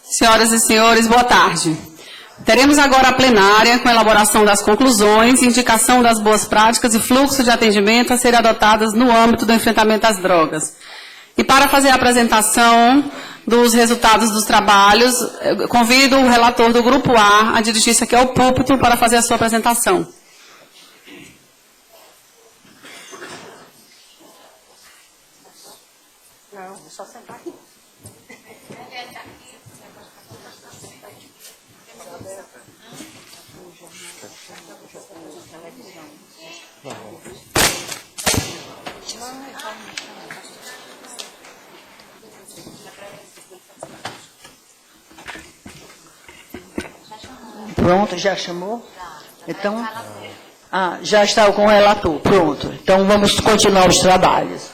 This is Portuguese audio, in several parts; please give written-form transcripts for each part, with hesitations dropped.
Senhoras e senhores, boa tarde. Teremos agora a plenária com a elaboração das conclusões, indicação das boas práticas e fluxo de atendimento a serem adotadas no âmbito do enfrentamento às drogas. E para fazer a apresentação dos resultados dos trabalhos, convido o relator do Grupo A a dirigir-se aqui ao púlpito para fazer a sua apresentação. Não, é só sentar aqui. Pronto, já chamou? Então, já está com o relator. Pronto. Então, vamos continuar os trabalhos.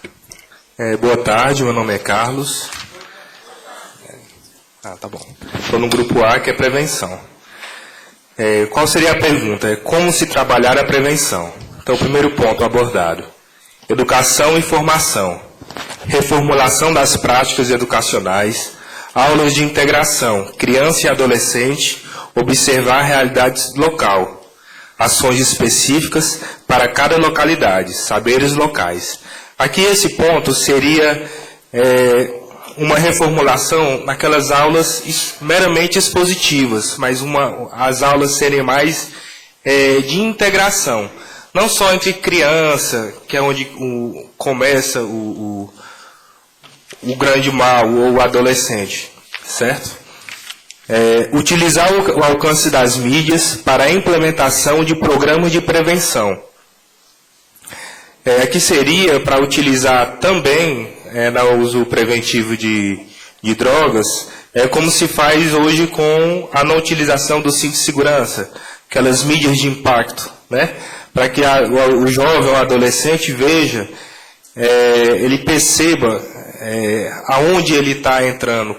Boa tarde, meu nome é Carlos. Tá bom. Estou no grupo A, que é prevenção. Qual seria a pergunta? Como se trabalhar a prevenção? Então, o primeiro ponto abordado. Educação e formação. Reformulação das práticas educacionais. Aulas de integração. Criança e adolescente. Observar a realidade local. Ações específicas para cada localidade. Saberes locais. Aqui esse ponto seria uma reformulação naquelas aulas meramente expositivas, mas as aulas serem mais de integração. Não só entre criança, que é onde começa o grande mal, ou o adolescente, certo? Utilizar o alcance das mídias para a implementação de programas de prevenção. Aqui seria para utilizar também, no uso preventivo de drogas, como se faz hoje com a não utilização do cinto de segurança, aquelas mídias de impacto, né? Para que o jovem, o adolescente veja, ele perceba aonde ele está entrando,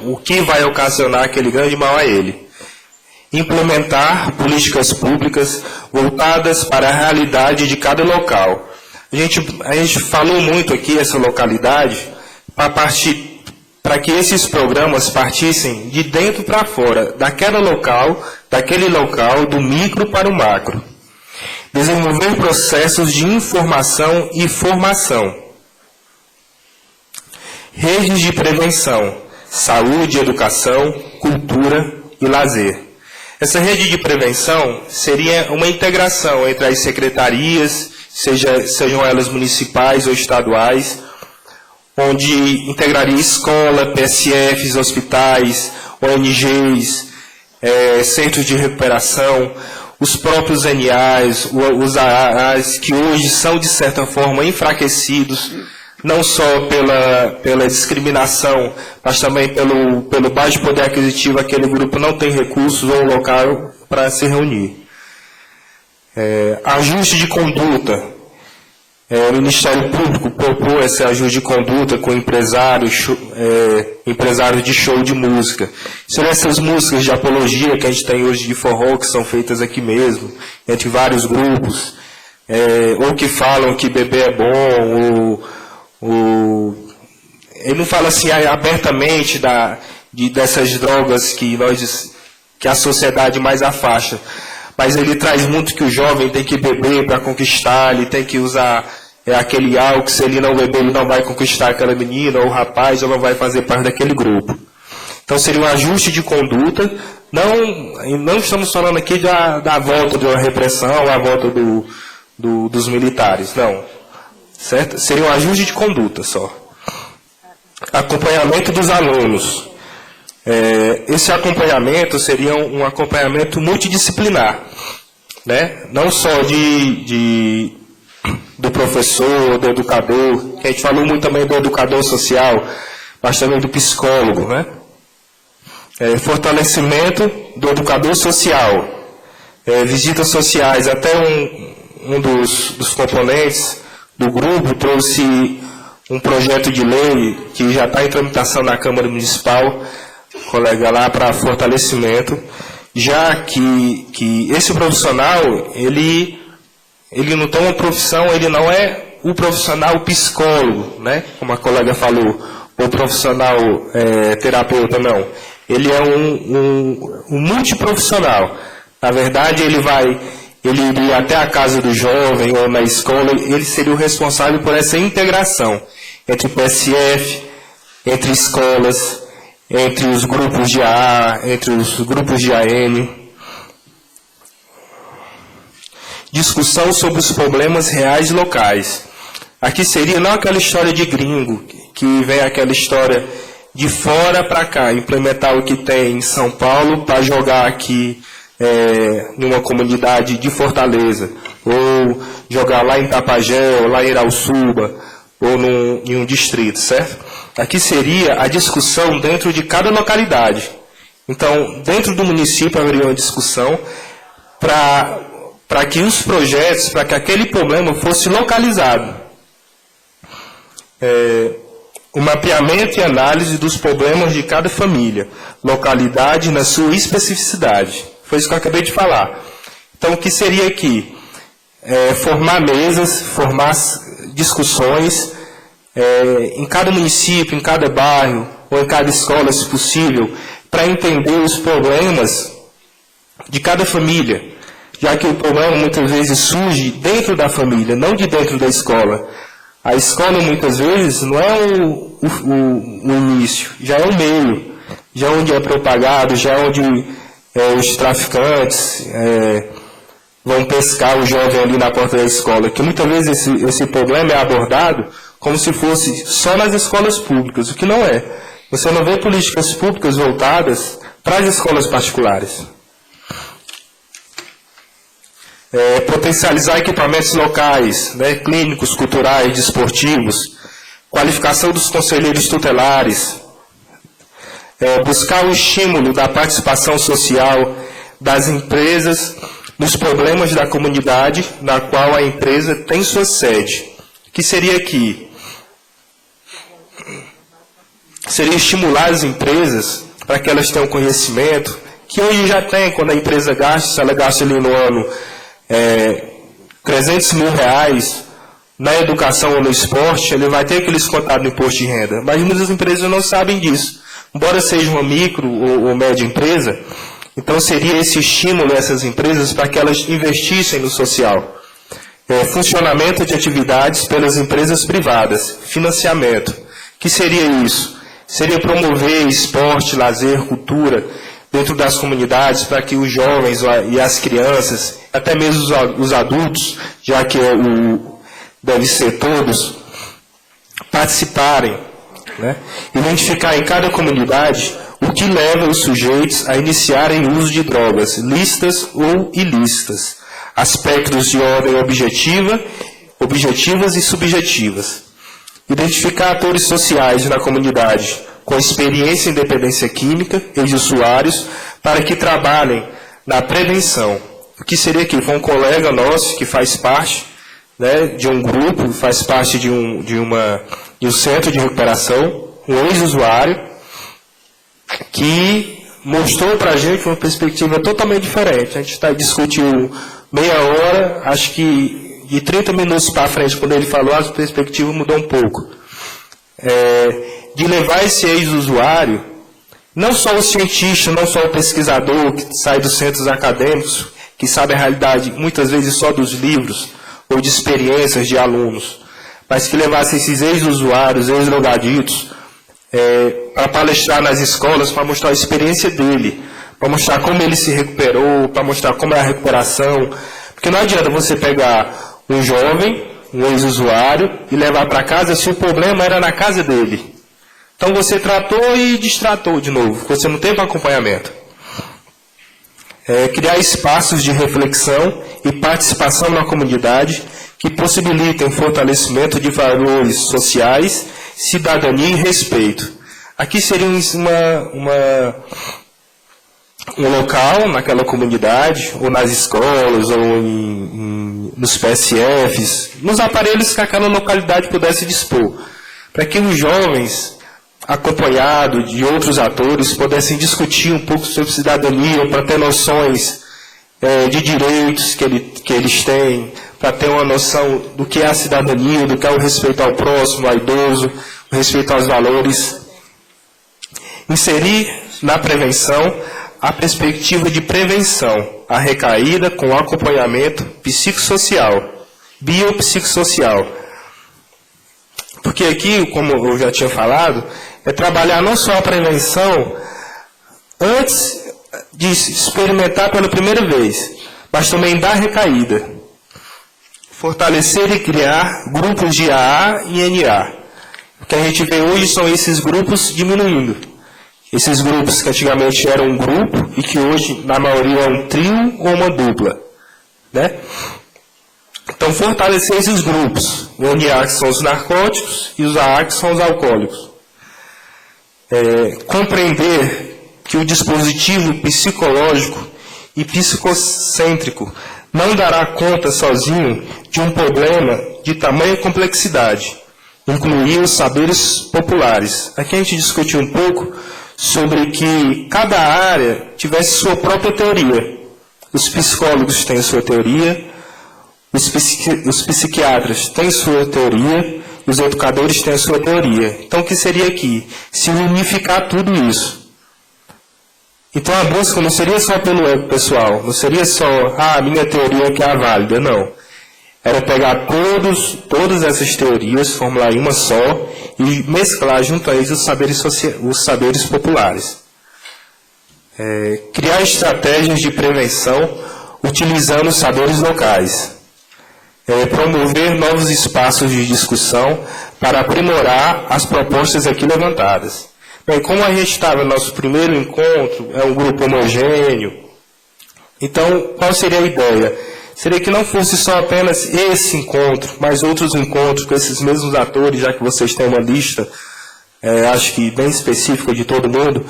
o que vai ocasionar aquele grande mal a ele. Implementar políticas públicas voltadas para a realidade de cada local. A gente falou muito aqui essa localidade para que esses programas partissem de dentro para fora, daquele local, do micro para o macro. Desenvolver processos de informação e formação. Redes de prevenção, saúde, educação, cultura e lazer. Essa rede de prevenção seria uma integração entre as secretarias, sejam elas municipais ou estaduais, onde integraria escola, PSFs, hospitais, ONGs, centros de recuperação, os próprios NAs, os AAs, que hoje são, de certa forma, enfraquecidos, não só pela discriminação, mas também pelo baixo poder aquisitivo, aquele grupo não tem recursos ou local para se reunir. Ajuste de conduta. O Ministério Público propôs esse ajuste de conduta com empresários de show de música. São essas músicas de apologia que a gente tem hoje de forró, que são feitas aqui mesmo, entre vários grupos, ou que falam que beber é bom, ele não fala assim abertamente dessas drogas que a sociedade mais afasta, mas ele traz muito que o jovem tem que beber para conquistar, ele tem que usar aquele álcool, se ele não beber, ele não vai conquistar aquela menina ou rapaz, ou não vai fazer parte daquele grupo. Então seria um ajuste de conduta, não estamos falando aqui da volta de uma repressão, a volta dos militares, não. Certo? Seria um ajuste de conduta só. Acompanhamento dos alunos. Esse acompanhamento seria um acompanhamento multidisciplinar, né? Não só do professor, do educador, que a gente falou muito também do educador social, mas também do psicólogo, né? Fortalecimento do educador social. Visitas sociais. Até um dos componentes do grupo trouxe um projeto de lei que já está em tramitação na Câmara Municipal, colega lá, para fortalecimento, já que esse profissional, ele não tem uma profissão, ele não é o profissional psicólogo, né? Como a colega falou, ou profissional terapeuta, não. ele é um multiprofissional. Na verdade, ele iria até a casa do jovem ou na escola, ele seria o responsável por essa integração entre PSF, entre escolas, entre os grupos de AA, entre os grupos de AM. Discussão sobre os problemas reais locais. Aqui seria não aquela história de gringo, que vem aquela história de fora para cá, implementar o que tem em São Paulo para jogar aqui em uma comunidade de Fortaleza, ou jogar lá em Tapajé, ou lá em Irauçuba, ou em um distrito, certo? Aqui seria a discussão dentro de cada localidade. Então, dentro do município haveria uma discussão para que os projetos, para que aquele problema fosse localizado. O mapeamento e análise dos problemas de cada família, localidade na sua especificidade. Foi isso que eu acabei de falar. Então, o que seria aqui? Formar mesas, formar discussões em cada município, em cada bairro, ou em cada escola, se possível, para entender os problemas de cada família, já que o problema muitas vezes surge dentro da família, não de dentro da escola. A escola, muitas vezes, não é o início, já é o meio, já é onde é propagado, já é onde os traficantes vão pescar o jovem ali na porta da escola. Que muitas vezes esse problema é abordado como se fosse só nas escolas públicas, o que não é. Você não vê políticas públicas voltadas para as escolas particulares. Potencializar equipamentos locais, né, clínicos, culturais, desportivos, qualificação dos conselheiros tutelares, buscar o estímulo da participação social das empresas nos problemas da comunidade na qual a empresa tem sua sede. Que seria aqui? Seria estimular as empresas para que elas tenham conhecimento, que hoje já tem, quando a empresa gasta, se ela gasta ali no ano 300 mil reais na educação ou no esporte, ele vai ter aquele descontado no imposto de renda. Mas muitas empresas não sabem disso. Embora seja uma micro ou média empresa, então seria esse estímulo a essas empresas para que elas investissem no social. Funcionamento de atividades pelas empresas privadas, financiamento. Que seria isso? Seria promover esporte, lazer, cultura dentro das comunidades para que os jovens e as crianças, até mesmo os adultos, já que deve ser todos, participarem, né? Identificar em cada comunidade o que leva os sujeitos a iniciarem o uso de drogas, lícitas ou ilícitas, aspectos de ordem objetivas e subjetivas. Identificar atores sociais na comunidade com experiência em dependência química e de usuários para que trabalhem na prevenção. O que seria aqui? Foi um colega nosso que faz parte, né, de um grupo, faz parte de um centro de recuperação, um ex-usuário, que mostrou para a gente uma perspectiva totalmente diferente. A gente discutiu meia hora, acho que de 30 minutos para frente, quando ele falou, a perspectiva mudou um pouco. De levar esse ex-usuário, não só o cientista, não só o pesquisador que sai dos centros acadêmicos, que sabe a realidade muitas vezes só dos livros ou de experiências de alunos, mas que levasse esses ex-usuários, ex-drogaditos, para palestrar nas escolas, para mostrar a experiência dele, para mostrar como ele se recuperou, para mostrar como é a recuperação. Porque não adianta você pegar um jovem, um ex-usuário, e levar para casa se o problema era na casa dele. Então você tratou e destratou de novo, porque você não teve acompanhamento. Criar espaços de reflexão e participação na comunidade que possibilitem o fortalecimento de valores sociais, cidadania e respeito. Aqui seria um local naquela comunidade, ou nas escolas, ou nos PSFs, nos aparelhos que aquela localidade pudesse dispor, para que os jovens, acompanhados de outros atores, pudessem discutir um pouco sobre cidadania, para ter noções de direitos que eles têm, para ter uma noção do que é a cidadania, do que é o respeito ao próximo, ao idoso, o respeito aos valores. Inserir na prevenção, a perspectiva de prevenção, a recaída com acompanhamento psicossocial, biopsicossocial. Porque aqui, como eu já tinha falado, é trabalhar não só a prevenção antes de experimentar pela primeira vez, mas também da recaída. Fortalecer e criar grupos de AA e NA. O que a gente vê hoje são esses grupos diminuindo. Esses grupos que antigamente eram um grupo e que hoje, na maioria, é um trio ou uma dupla. Né? Então, fortalecer esses grupos. O NA, que são os narcóticos, e os AA, que são os alcoólicos. Compreender que o dispositivo psicológico e psicocêntrico não dará conta sozinho de um problema de tamanha complexidade, incluir os saberes populares. Aqui a gente discutiu um pouco sobre que cada área tivesse sua própria teoria. Os psicólogos têm sua teoria, os psiquiatras têm sua teoria, os educadores têm a sua teoria. Então, o que seria aqui? Se unificar tudo isso. Então, a busca não seria só pelo ego pessoal, não seria só, a minha teoria que é a válida, não. Era pegar todas essas teorias, formular em uma só e mesclar junto a eles os saberes populares. Criar estratégias de prevenção utilizando os saberes locais. Promover novos espaços de discussão para aprimorar as propostas aqui levantadas. Bem, como a gente estava no nosso primeiro encontro, é um grupo homogêneo, então qual seria a ideia? Seria que não fosse só apenas esse encontro, mas outros encontros com esses mesmos atores, já que vocês têm uma lista, acho que bem específica de todo mundo,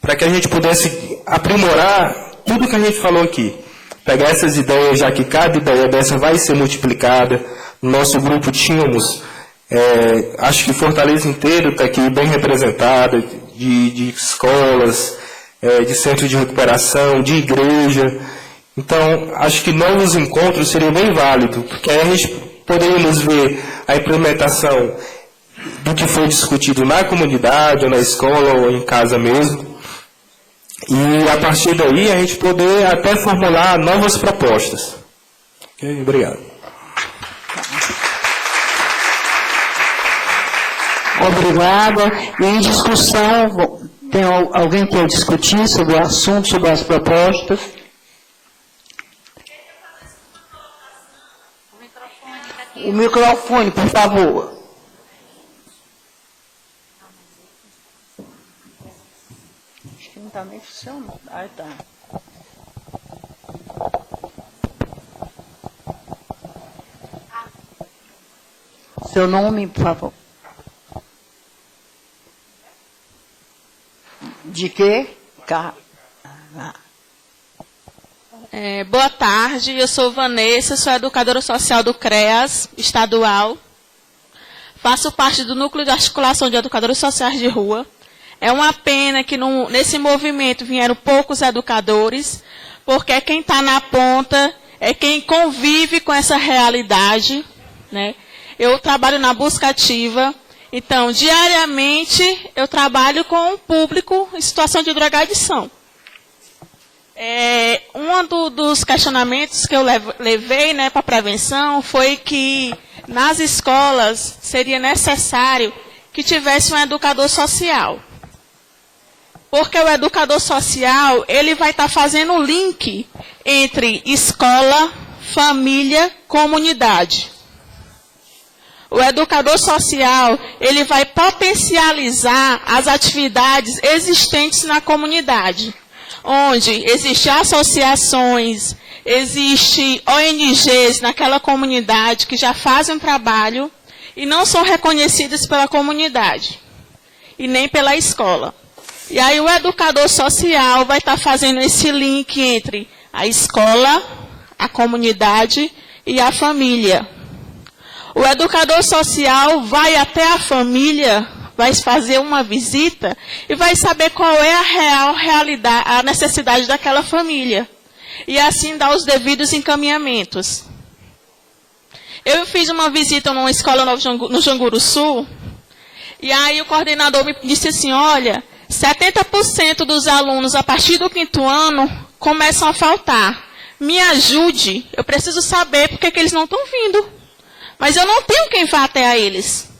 para que a gente pudesse aprimorar tudo que a gente falou aqui. Pegar essas ideias, já que cada ideia dessa vai ser multiplicada. No nosso grupo tínhamos, acho que Fortaleza inteiro está aqui bem representada, de escolas, de centro de recuperação, de igreja. Então, acho que novos encontros seriam bem válidos, porque aí a gente poderíamos ver a implementação do que foi discutido na comunidade, ou na escola, ou em casa mesmo. E, a partir daí, a gente poder até formular novas propostas. Okay? Obrigado. Obrigada. E em discussão, tem alguém que quer discutir sobre o assunto, sobre as propostas? O microfone, por favor. Acho que não está nem funcionando. Ah, está. Seu nome, por favor. De quê? Boa tarde, eu sou Vanessa, sou educadora social do CREAS estadual. Faço parte do Núcleo de Articulação de Educadores Sociais de Rua. É uma pena que nesse movimento vieram poucos educadores, porque quem está na ponta é quem convive com essa realidade. Né? Eu trabalho na busca ativa, então, diariamente, eu trabalho com o público em situação de drogadição. Um dos questionamentos que eu levei para a prevenção foi que nas escolas seria necessário que tivesse um educador social. Porque o educador social, ele vai estar fazendo o link entre escola, família, comunidade. O educador social, ele vai potencializar as atividades existentes na comunidade, onde existem associações, existem ONGs naquela comunidade que já fazem um trabalho e não são reconhecidas pela comunidade e nem pela escola. E aí o educador social vai estar fazendo esse link entre a escola, a comunidade e a família. O educador social vai até a família, vai fazer uma visita e vai saber qual é a realidade, a necessidade daquela família. E assim dar os devidos encaminhamentos. Eu fiz uma visita numa escola no Janguru Sul, e aí o coordenador me disse assim, olha, 70% dos alunos, a partir do 5º ano, começam a faltar. Me ajude, eu preciso saber por que eles não estão vindo. Mas eu não tenho quem vá até a eles.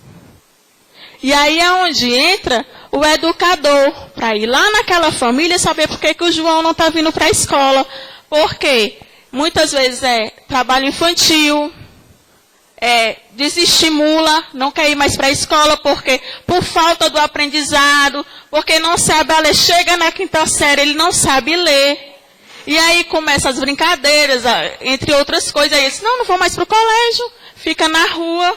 E aí é onde entra o educador, para ir lá naquela família saber por que o João não está vindo para a escola. Porque muitas vezes é trabalho infantil, desestimula, não quer ir mais para a escola porque por falta do aprendizado, porque não sabe ler, chega na 5ª série, ele não sabe ler. E aí começam as brincadeiras, entre outras coisas. Aí ele diz, não vou mais para o colégio, fica na rua.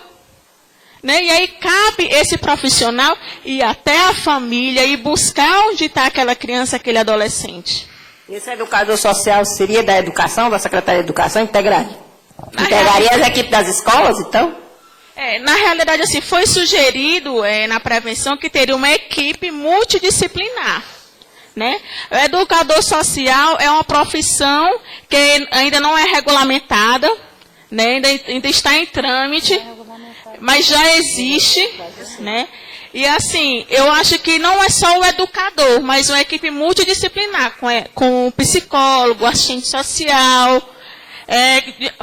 Né? E aí cabe esse profissional ir até a família e buscar onde está aquela criança, aquele adolescente. Esse educador social seria da educação, da Secretaria de Educação, integraria as equipes das escolas, então? Na realidade, assim, foi sugerido na prevenção que teria uma equipe multidisciplinar. Né? O educador social é uma profissão que ainda não é regulamentada, né? ainda está em trâmite, mas já existe, né? E assim, eu acho que não é só o educador, mas uma equipe multidisciplinar, com psicólogo, assistente social,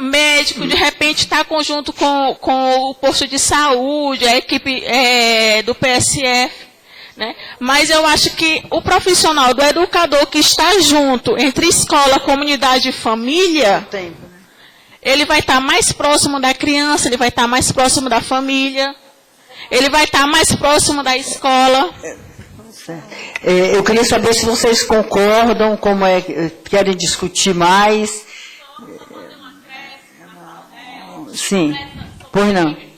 médico, de repente está conjunto com o posto de saúde, a equipe do PSF. Né? Mas eu acho que o profissional do educador que está junto entre escola, comunidade e família, ele vai estar mais próximo da criança, ele vai estar mais próximo da família, ele vai estar mais próximo da escola. Eu queria saber se vocês concordam, como querem discutir mais. Sim, pois não.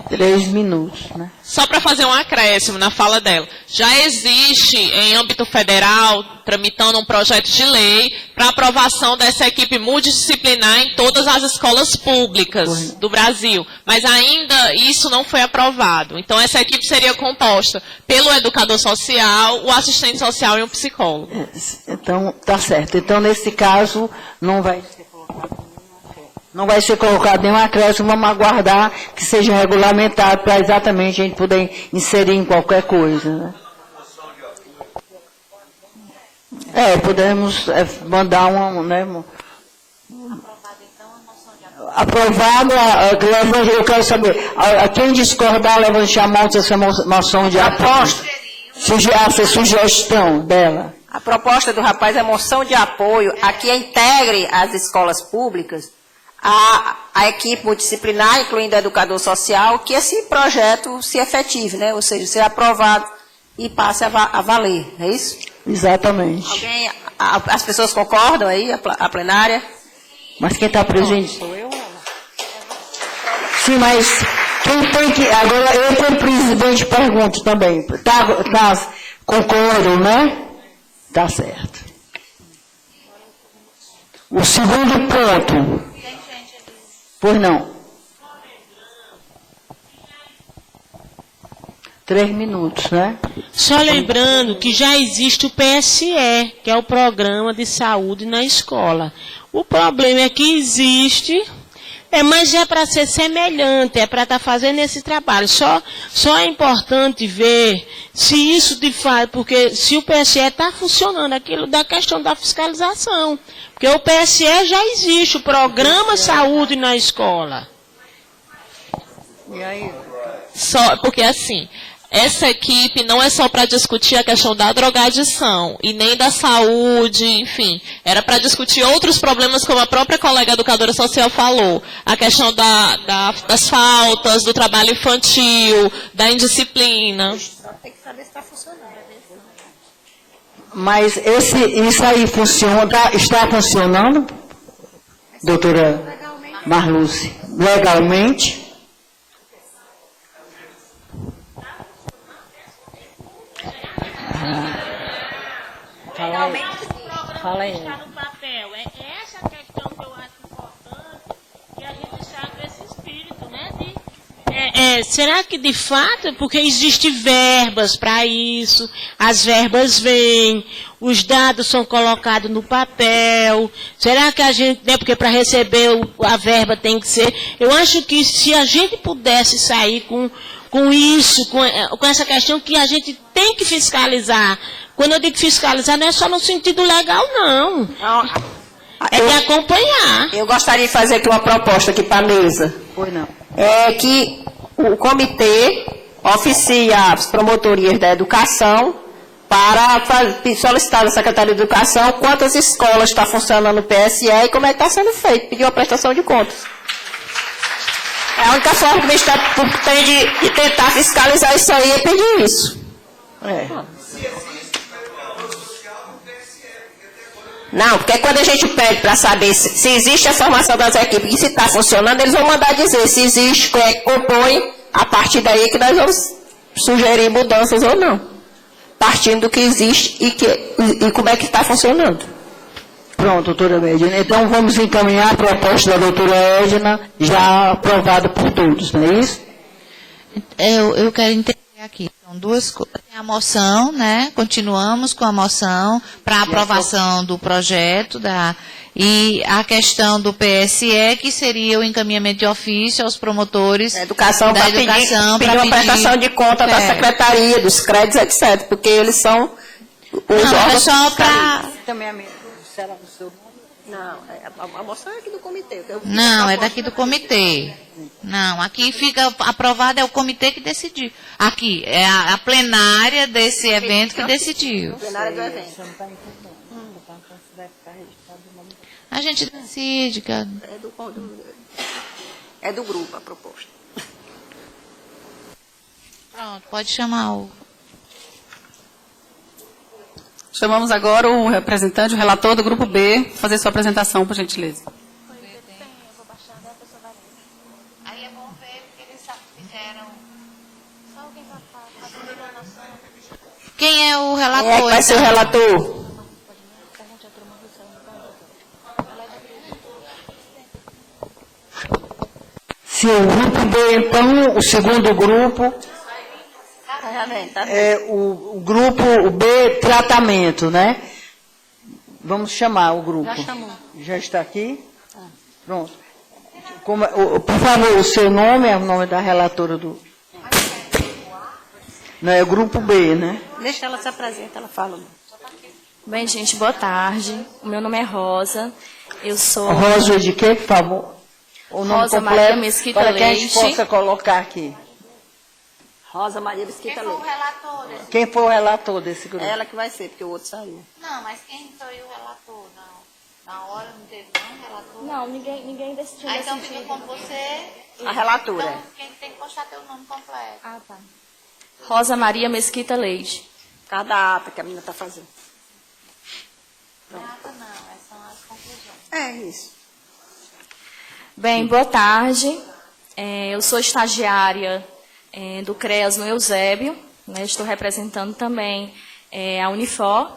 3 minutos, né? Só para fazer um acréscimo na fala dela. Já existe, em âmbito federal, tramitando um projeto de lei para aprovação dessa equipe multidisciplinar em todas as escolas públicas do Brasil. Mas ainda isso não foi aprovado. Então, essa equipe seria composta pelo educador social, o assistente social e um psicólogo. Então, tá certo. Então, nesse caso, não vai ser colocado nenhum acréscimo, vamos aguardar que seja regulamentado para exatamente a gente poder inserir em qualquer coisa. Né? Podemos mandar aprovado, eu quero saber, quem discordar, levante a mão dessa moção de apoio. Sugestão dela. A proposta do rapaz é moção de apoio a que integre as escolas públicas a equipe multidisciplinar, incluindo o educador social, que esse projeto se efetive, né? Ou seja, seja aprovado e passe a valer, é isso? Exatamente. As pessoas concordam aí, a plenária? Mas quem está presente? Sou eu. Sim, mas quem tem que... Agora, eu como presidente pergunto também. Concordam, né? Tá certo. O segundo ponto... Pois não. 3 minutos, né? Só lembrando que já existe o PSE, que é o Programa de Saúde na Escola. O problema é que existe, mas é para ser semelhante, é para estar fazendo esse trabalho. Só é importante ver se isso de fato, porque se o PSE está funcionando, aquilo da questão da fiscalização. Porque o PSE já existe, o Programa Saúde na Escola. E aí? Porque assim, essa equipe não é só para discutir a questão da drogadição e nem da saúde, enfim. Era para discutir outros problemas, como a própria colega educadora social falou. A questão das faltas, do trabalho infantil, da indisciplina. Tem que saber se está funcionando. Mas isso aí está funcionando, doutora Marluce? Legalmente? Fala aí. Está no papel. É essa questão que eu acho importante, que a gente está com esse espírito, né? Será que de fato, porque existem verbas para isso, as verbas vêm, os dados são colocados no papel, será que a gente, né, porque para receber a verba tem que ser, eu acho que se a gente pudesse sair com com isso, com essa questão que a gente tem que fiscalizar. Quando eu digo fiscalizar, não é só no sentido legal, não. É de acompanhar. Eu gostaria de fazer aqui uma proposta aqui para a mesa. Pois não. É que o comitê oficie as promotorias da educação para solicitar da Secretaria de Educação quantas escolas está funcionando no PSE e como é que está sendo feito, pedir uma prestação de contas. É a única forma que o Ministério Público tem de tentar fiscalizar isso aí é pedir isso. Não, porque quando a gente pede para saber se existe a formação das equipes e se está funcionando, eles vão mandar dizer se existe, quem é que compõe, a partir daí que nós vamos sugerir mudanças ou não. Partindo do que existe e como é que está funcionando. Pronto, doutora Edna. Então vamos encaminhar a proposta da doutora Edna, já aprovada por todos, não é isso? Eu quero entender aqui. São duas coisas. Tem a moção, né? Continuamos com a moção para aprovação do projeto e a questão do PSE, que seria o encaminhamento de ofício aos promotores da educação para pedir uma prestação de conta da secretaria, dos créditos, etc. Porque eles são os órgãos. É só para... Será o seu nome? Não, a moção é aqui do comitê. Não, é daqui do comitê. Não, aqui fica aprovado, é o comitê que decidiu. Aqui, é a plenária desse evento que decidiu. Plenária do evento. A gente decide, cara. É do grupo a proposta. Pronto, pode chamar o... Chamamos agora o representante, o relator do Grupo B, fazer sua apresentação, por gentileza. Aí é bom ver porque eles fizeram... Só alguém vai falar. Quem é o relator? Quem é que vai ser o relator? Se o grupo B, então, o segundo grupo... É o grupo B, tratamento, né? Vamos chamar o grupo. Já chamou. Já está aqui? Pronto. Por favor, o seu nome é o nome da relatora do... Não, é o grupo B, né? Deixa ela se apresentar, ela fala. Bem, gente, boa tarde. O meu nome é Rosa. Eu sou... Rosa de quê, por favor? O nome Rosa completo, Maria Mesquita para que a gente Leite. possa colocar aqui. Rosa Maria Mesquita Leite. Quem foi o relator desse grupo? É ela que vai ser, porque o outro saiu. Não, mas quem foi o relator? Não. Na hora não teve nenhum relator? Não, ninguém decidiu. Então fica com você. A relatora. Então, quem tem que postar teu nome completo. Ah, tá. Rosa Maria Mesquita Leite. Cada ata que a menina está fazendo. Nada não, essas são as conclusões. É isso. Bem, boa tarde. Eu sou estagiária do CREAS no Eusébio, né? Estou representando também a Unifor,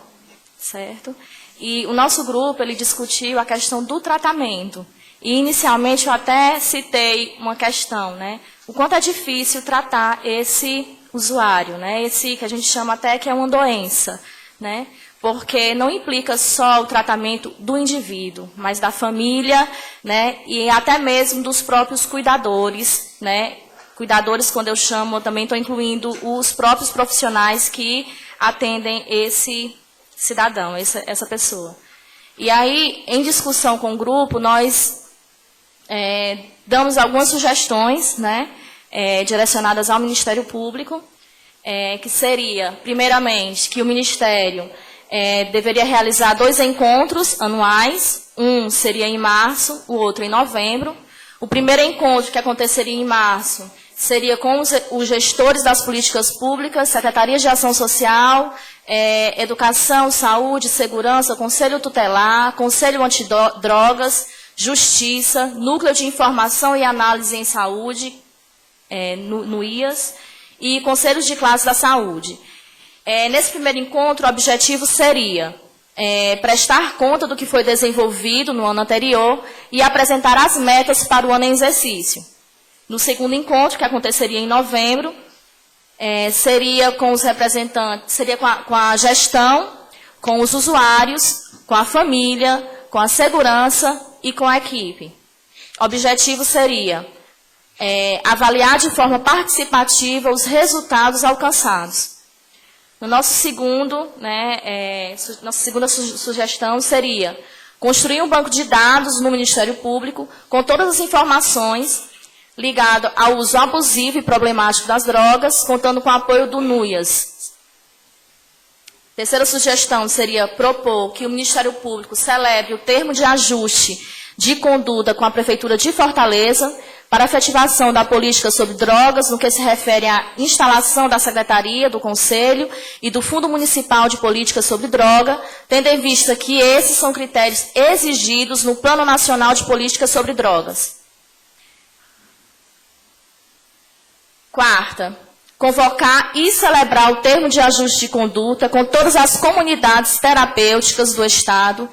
certo? E o nosso grupo, ele discutiu a questão do tratamento. E inicialmente eu até citei uma questão, né? O quanto é difícil tratar esse usuário, né? Esse que a gente chama até que é uma doença, né? Porque não implica só o tratamento do indivíduo, mas da família, né? E até mesmo dos próprios cuidadores, né? Cuidadores, quando eu chamo, eu também estou incluindo os próprios profissionais que atendem esse cidadão, essa pessoa. E aí, em discussão com o grupo, nós damos algumas sugestões, né? Direcionadas ao Ministério Público, que seria, primeiramente, que o Ministério deveria realizar 2 encontros anuais, um seria em março, o outro em novembro. O primeiro encontro, que aconteceria em março, seria com os gestores das políticas públicas, secretarias de ação social, educação, saúde, segurança, conselho tutelar, conselho antidrogas, justiça, núcleo de informação e análise em saúde, no IAS, e conselhos de classe da saúde. Nesse primeiro encontro, o objetivo seria prestar conta do que foi desenvolvido no ano anterior e apresentar as metas para o ano em exercício. No segundo encontro, que aconteceria em novembro, seria com os representantes, seria com a gestão, com os usuários, com a família, com a segurança e com a equipe. O objetivo seria avaliar de forma participativa os resultados alcançados. No nossa segunda sugestão seria construir um banco de dados no Ministério Público com todas as informações ligadas ao uso abusivo e problemático das drogas, contando com o apoio do NUIAS. Terceira sugestão seria propor que o Ministério Público celebre o termo de ajuste de conduta com a Prefeitura de Fortaleza para a efetivação da política sobre drogas, no que se refere à instalação da Secretaria, do Conselho e do Fundo Municipal de Política sobre Droga, tendo em vista que esses são critérios exigidos no Plano Nacional de Política sobre Drogas. Quarta, convocar e celebrar o termo de ajuste de conduta com todas as comunidades terapêuticas do Estado,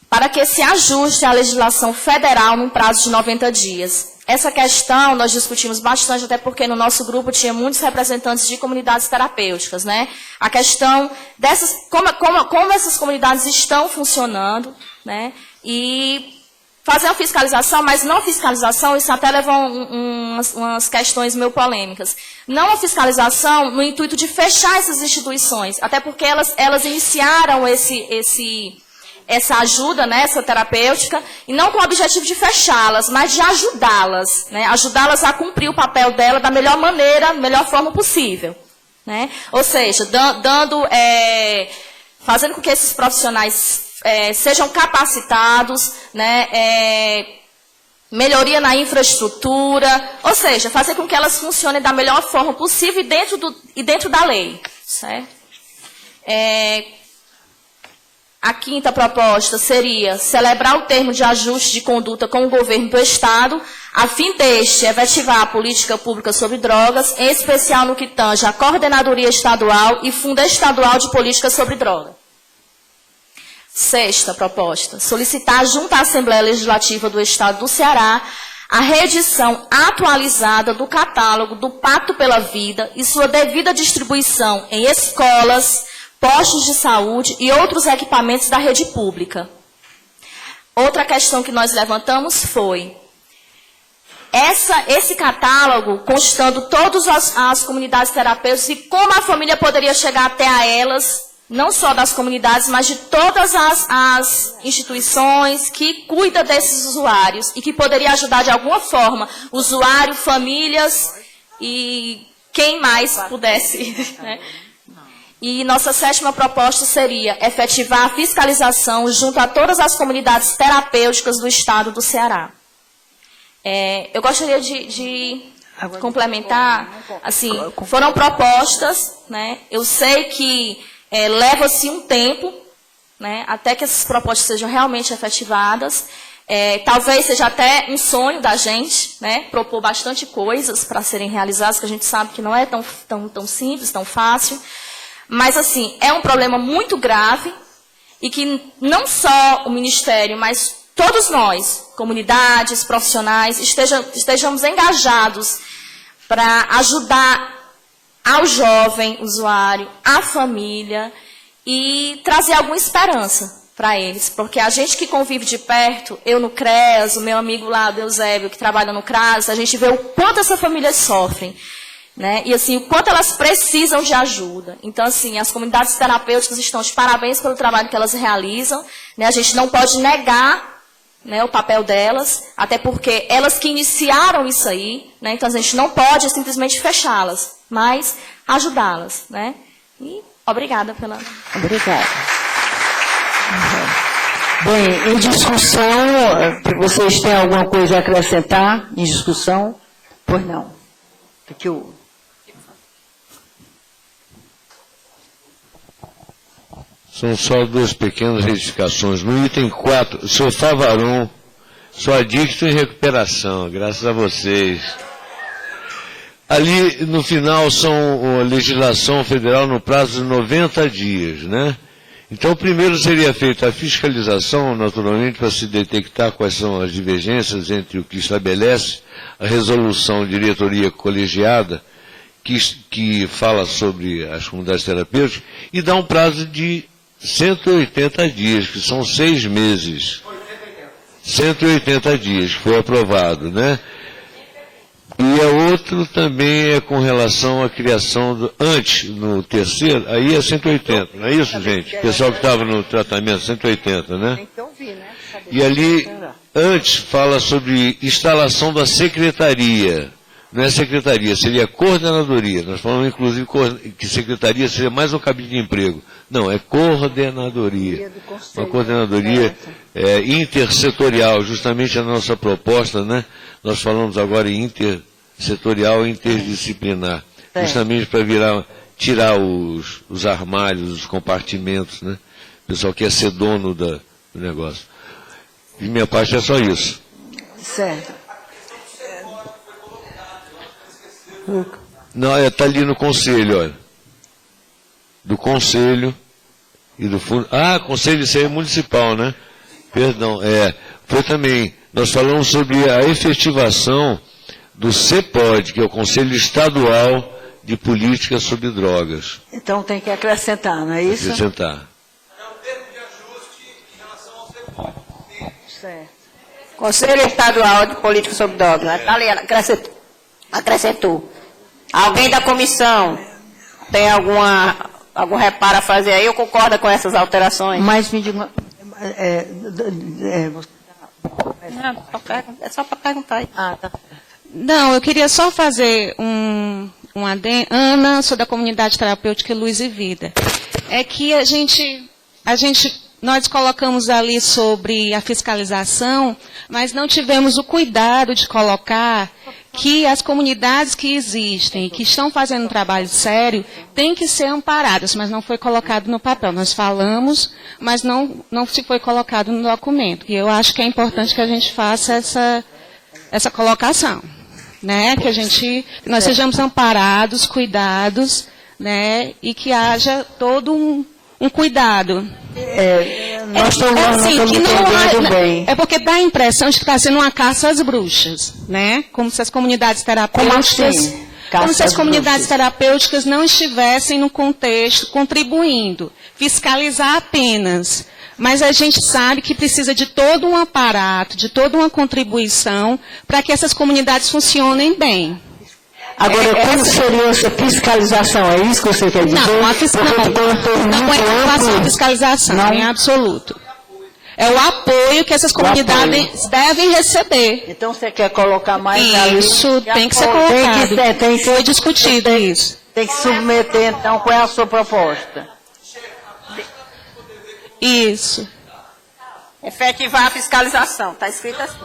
para que se ajuste à legislação federal num prazo de 90 dias. Essa questão nós discutimos bastante, até porque no nosso grupo tinha muitos representantes de comunidades terapêuticas, né? A questão dessas, como essas comunidades estão funcionando, né? E fazer a fiscalização, mas não fiscalização, isso até leva umas questões meio polêmicas. Não a fiscalização no intuito de fechar essas instituições, até porque elas iniciaram essa ajuda, né, essa terapêutica, e não com o objetivo de fechá-las, mas de ajudá-las, né, ajudá-las a cumprir o papel dela da melhor maneira, da melhor forma possível, né? Ou seja, fazendo com que esses profissionais sejam capacitados, né, melhoria na infraestrutura, ou seja, fazer com que elas funcionem da melhor forma possível e dentro da lei, certo? A quinta proposta seria celebrar o termo de ajuste de conduta com o governo do Estado, a fim deste efetivar a política pública sobre drogas, em especial no que tange a Coordenadoria Estadual e Fundo Estadual de Política sobre Drogas. Sexta proposta, solicitar junto à Assembleia Legislativa do Estado do Ceará a reedição atualizada do catálogo do Pacto pela Vida e sua devida distribuição em escolas, postos de saúde e outros equipamentos da rede pública. Outra questão que nós levantamos foi esse catálogo constando todas as comunidades terapêuticas e como a família poderia chegar até a elas, não só das comunidades, mas de todas as instituições que cuidam desses usuários e que poderia ajudar de alguma forma usuário, famílias e quem mais pudesse, né? E nossa sétima proposta seria efetivar a fiscalização junto a todas as comunidades terapêuticas do Estado do Ceará. Eu gostaria de complementar, assim, foram propostas, né? Eu sei que leva-se um tempo, né, até que essas propostas sejam realmente efetivadas. Talvez seja até um sonho da gente, né, propor bastante coisas para serem realizadas, que a gente sabe que não é tão simples, tão fácil. Mas, assim, é um problema muito grave e que não só o Ministério, mas todos nós, comunidades, profissionais, estejamos engajados para ajudar ao jovem usuário, à família e trazer alguma esperança para eles. Porque a gente que convive de perto, eu no CREAS, o meu amigo lá, o Eusébio, que trabalha no CRAS, a gente vê o quanto essas famílias sofrem. Né? E assim, o quanto elas precisam de ajuda. Então, assim, as comunidades terapêuticas estão de parabéns pelo trabalho que elas realizam. Né? A gente não pode negar, né, o papel delas, até porque elas que iniciaram isso aí, né? Então a gente não pode simplesmente fechá-las, mas ajudá-las. Né? E obrigada pela... Obrigada. Bem, em discussão, vocês têm alguma coisa a acrescentar em discussão? Pois não. Aqui o... São só duas pequenas retificações. No item 4, senhor Favarão, sou adicto em recuperação, graças a vocês. Ali, no final, são a legislação federal no prazo de 90 dias, né? Então, primeiro seria feita a fiscalização, naturalmente, para se detectar quais são as divergências entre o que estabelece a resolução diretoria colegiada, que fala sobre as comunidades terapêuticas, e dá um prazo de 180 dias, que são 6 meses. 180 dias, que foi aprovado, né? E a outro também é com relação à criação do... Antes, no terceiro, aí é 180, não é isso, gente? O pessoal que estava no tratamento, 180, né? Tem que ouvir, né? E ali, antes, fala sobre instalação da secretaria. Não é secretaria, seria coordenadoria. Nós falamos, inclusive, que secretaria seria mais um cabide de emprego. Não, é coordenadoria. Uma coordenadoria intersetorial, justamente a nossa proposta, né? Nós falamos agora em intersetorial e interdisciplinar. Justamente para tirar os armários, os compartimentos, né? O pessoal quer ser dono do negócio. De minha parte é só isso. Certo. Não, está ali no conselho, olha. Do conselho e do fundo. Ah, conselho, isso aí é municipal, né? Perdão, foi também. Nós falamos sobre a efetivação do CEPOD, que é o Conselho Estadual de Política sobre Drogas. Então tem que acrescentar, não é isso? Acrescentar. Certo. Conselho Estadual de Política sobre Drogas. Está ali, acrescentou. Alguém da comissão tem algum reparo a fazer aí ou concorda com essas alterações? Mas me diga... É só para perguntar aí. Ah, tá. Não, eu queria só fazer um adendo. Ana, sou da comunidade terapêutica Luz e Vida. É que nós colocamos ali sobre a fiscalização, mas não tivemos o cuidado de colocar que as comunidades que existem, que estão fazendo um trabalho sério, têm que ser amparadas, mas não foi colocado no papel. Nós falamos, mas não se foi colocado no documento. E eu acho que é importante que a gente faça essa colocação, né? Que nós sejamos amparados, cuidados, né? E que haja todo um cuidado. Nós estamos entendendo bem. É porque dá a impressão de que está sendo uma caça às bruxas, né? Como se as comunidades terapêuticas, terapêuticas não estivessem no contexto contribuindo, fiscalizar apenas. Mas a gente sabe que precisa de todo um aparato, de toda uma contribuição para que essas comunidades funcionem bem. Agora, como seria essa fiscalização? É isso que você quer dizer? Não é relação à fiscalização, em absoluto. É o apoio que essas comunidades devem receber. Então, você quer colocar mais isso, tem que ser colocado. Foi discutido isso. Tem que submeter, então, qual é a sua proposta? Isso. Efetivar a fiscalização. Está escrito assim.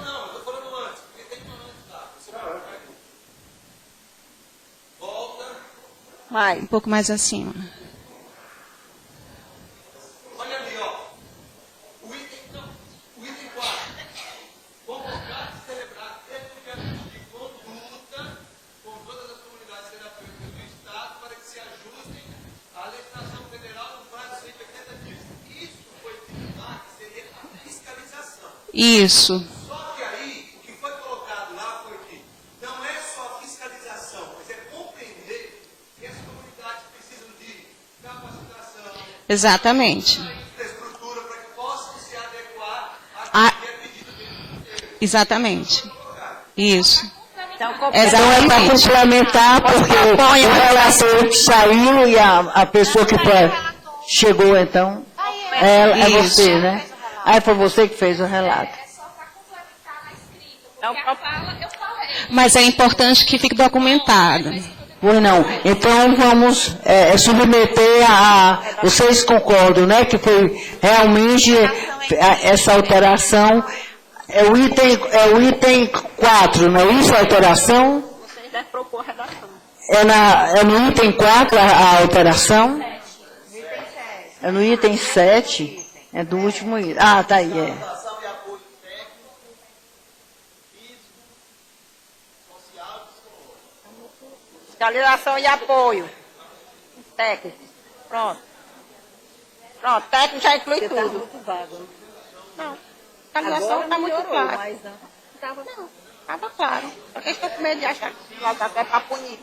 Um pouco mais acima. Olha ali, ó. O item 4. Convocar e celebrar projetos de conduta com todas as comunidades terapêuticas do Estado para que se ajustem à legislação federal no prazo de 180 dias. Isso foi determinado que seria a fiscalização. Isso. Só que aí, o que foi colocado lá foi que não é só a fiscalização, mas é compreender que as comunidades precisam de capacitação. Exatamente. Infraestrutura para que possam se adequar a que é pedido dentro. Exatamente. Isso. Então, é para complementar, porque o relator que saiu e a pessoa que chegou, então, é você, né? Aí foi você que fez o relato. Mas é importante que fique documentado. Pois não. Então vamos submeter vocês concordam, né? Que foi realmente essa alteração. É o item 4, não é isso a alteração? Vocês devem propor a redação. É no item 4 a alteração? É no item 7. É do último item. Ah, tá aí, Fiscalização e apoio técnico. Pronto. Pronto, técnico já inclui tudo. Tá muito vago. Não, fiscalização está muito clara. Não, estava claro. Só que estou com medo de achar que lá até para punir.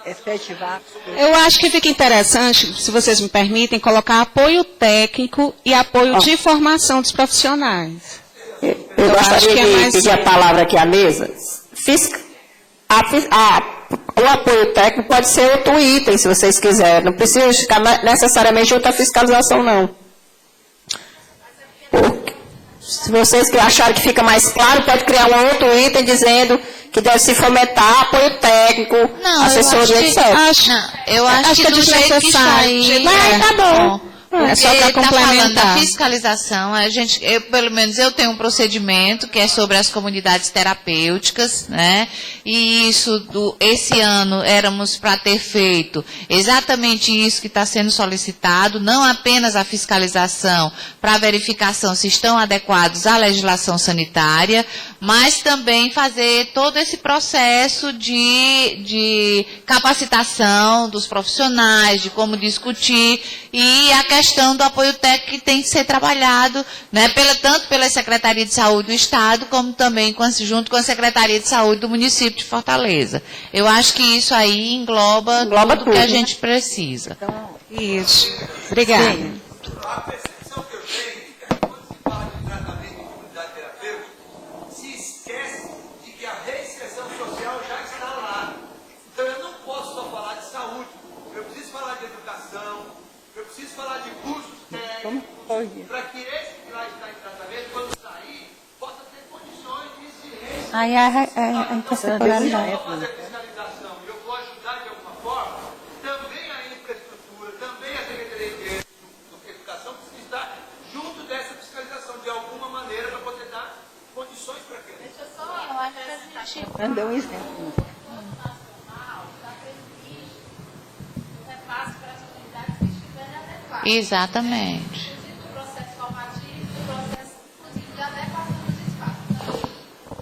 efetivar. Eu acho que fica interessante, se vocês me permitem, colocar apoio técnico e apoio de formação dos profissionais. Eu gostaria de pedir a palavra aqui à mesa. O apoio técnico pode ser outro item, se vocês quiserem. Não precisa ficar necessariamente outra fiscalização, não. Se vocês acharem que fica mais claro, pode criar um outro item dizendo que deve se fomentar apoio técnico, assessoria, etc. Eu acho que do jeito que está aí... Tá bom. Porque só para está falando da complementar. fiscalização, pelo menos eu tenho um procedimento que é sobre as comunidades terapêuticas, né? E esse ano éramos para ter feito exatamente isso que está sendo solicitado, não apenas a fiscalização para verificação se estão adequados à legislação sanitária, mas também fazer todo esse processo de capacitação dos profissionais, de como discutir, e a questão do apoio técnico que tem que ser trabalhado, né, tanto pela Secretaria de Saúde do Estado, como também junto com a Secretaria de Saúde do município de Fortaleza. Eu acho que isso aí engloba tudo que a gente precisa. Isso. Obrigada. Sim. A percepção que eu tenho é que quando se fala de tratamento de comunidade terapêutica, se esquece de que a reinserção social já está lá. Então eu não posso só falar de saúde, eu preciso falar de educação, eu preciso falar de cursos técnicos, para que esse que lá está em tratamento, quando sair, possa ter condições de se reinserir. Fazer fiscalização, e eu vou ajudar de alguma forma, também a infraestrutura, também a Secretaria de Educação precisa estar junto dessa fiscalização, de alguma maneira, para poder dar condições para aquele. Deu um exemplo. Exatamente. O processo formativo e o processo, inclusive, de adequação dos espaços.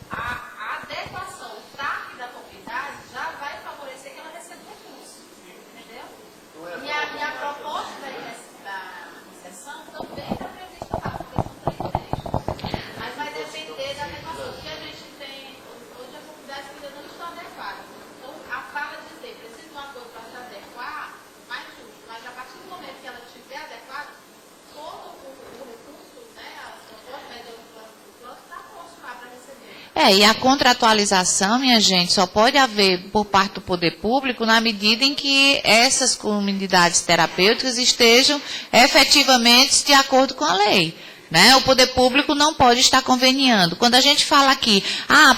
A adequação, o TAC da comunidade já vai favorecer que ela receba recurso. Entendeu? E a proposta da inserção também está prevista lá, porque são 3 eixos. Mas vai depender da adequação. Porque a gente tem, hoje a comunidade ainda não está adequada. Então, a fala dizer, precisa de um apoio para se adequar, mais justo. Mas a partir do momento que ela estiver adequada, todo o recurso, né, a proposta média do plano está posto lá para receber. E a contratualização, minha gente, só pode haver por parte do poder público na medida em que essas comunidades terapêuticas estejam efetivamente de acordo com a lei. Né? O poder público não pode estar conveniando. Quando a gente fala aqui,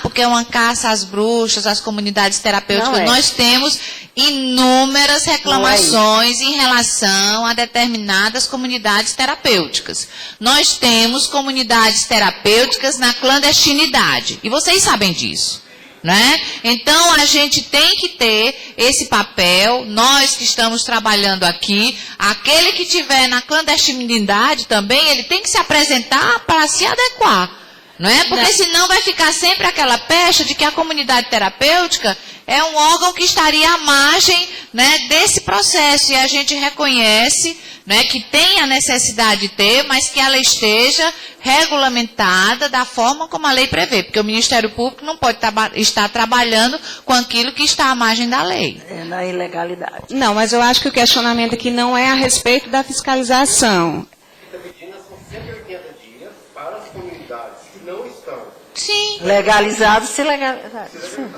porque é uma caça às bruxas, às comunidades terapêuticas, nós temos inúmeras reclamações em relação a determinadas comunidades terapêuticas. Nós temos comunidades terapêuticas na clandestinidade, e vocês sabem disso. Né? Então, a gente tem que ter esse papel, nós que estamos trabalhando aqui, aquele que estiver na clandestinidade também, ele tem que se apresentar para se adequar. Não é? Porque senão vai ficar sempre aquela pecha de que a comunidade terapêutica é um órgão que estaria à margem, né, desse processo. E a gente reconhece, né, que tem a necessidade de ter, mas que ela esteja regulamentada da forma como a lei prevê. Porque o Ministério Público não pode estar trabalhando com aquilo que está à margem da lei. É na ilegalidade. Não, mas eu acho que o questionamento aqui não é a respeito da fiscalização. Está pedindo são 180 dias para as comunidades que não estão. Sim. Legalizado, se legalizado.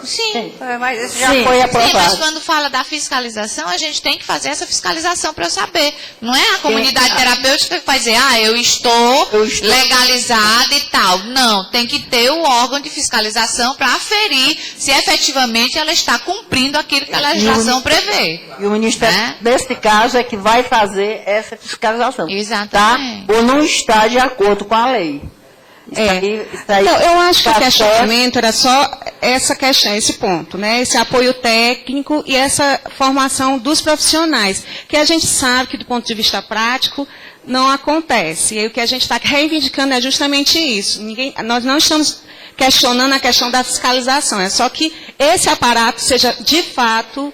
Sim. Mas isso já foi aprovado. Sim, mas quando fala da fiscalização, a gente tem que fazer essa fiscalização para eu saber. Não é a comunidade terapêutica que vai dizer, eu estou legalizada e tal. Não, tem que ter o órgão de fiscalização para aferir se efetivamente ela está cumprindo aquilo que a legislação prevê. E o Ministério, nesse caso, é que vai fazer essa fiscalização. Exatamente. Tá? Ou não está de acordo com a lei. Então, eu acho que o questionamento era só essa questão, esse ponto, né? Esse apoio técnico e essa formação dos profissionais, que a gente sabe que do ponto de vista prático não acontece. E o que a gente está reivindicando é justamente isso. Nós não estamos questionando a questão da fiscalização, é só que esse aparato seja de fato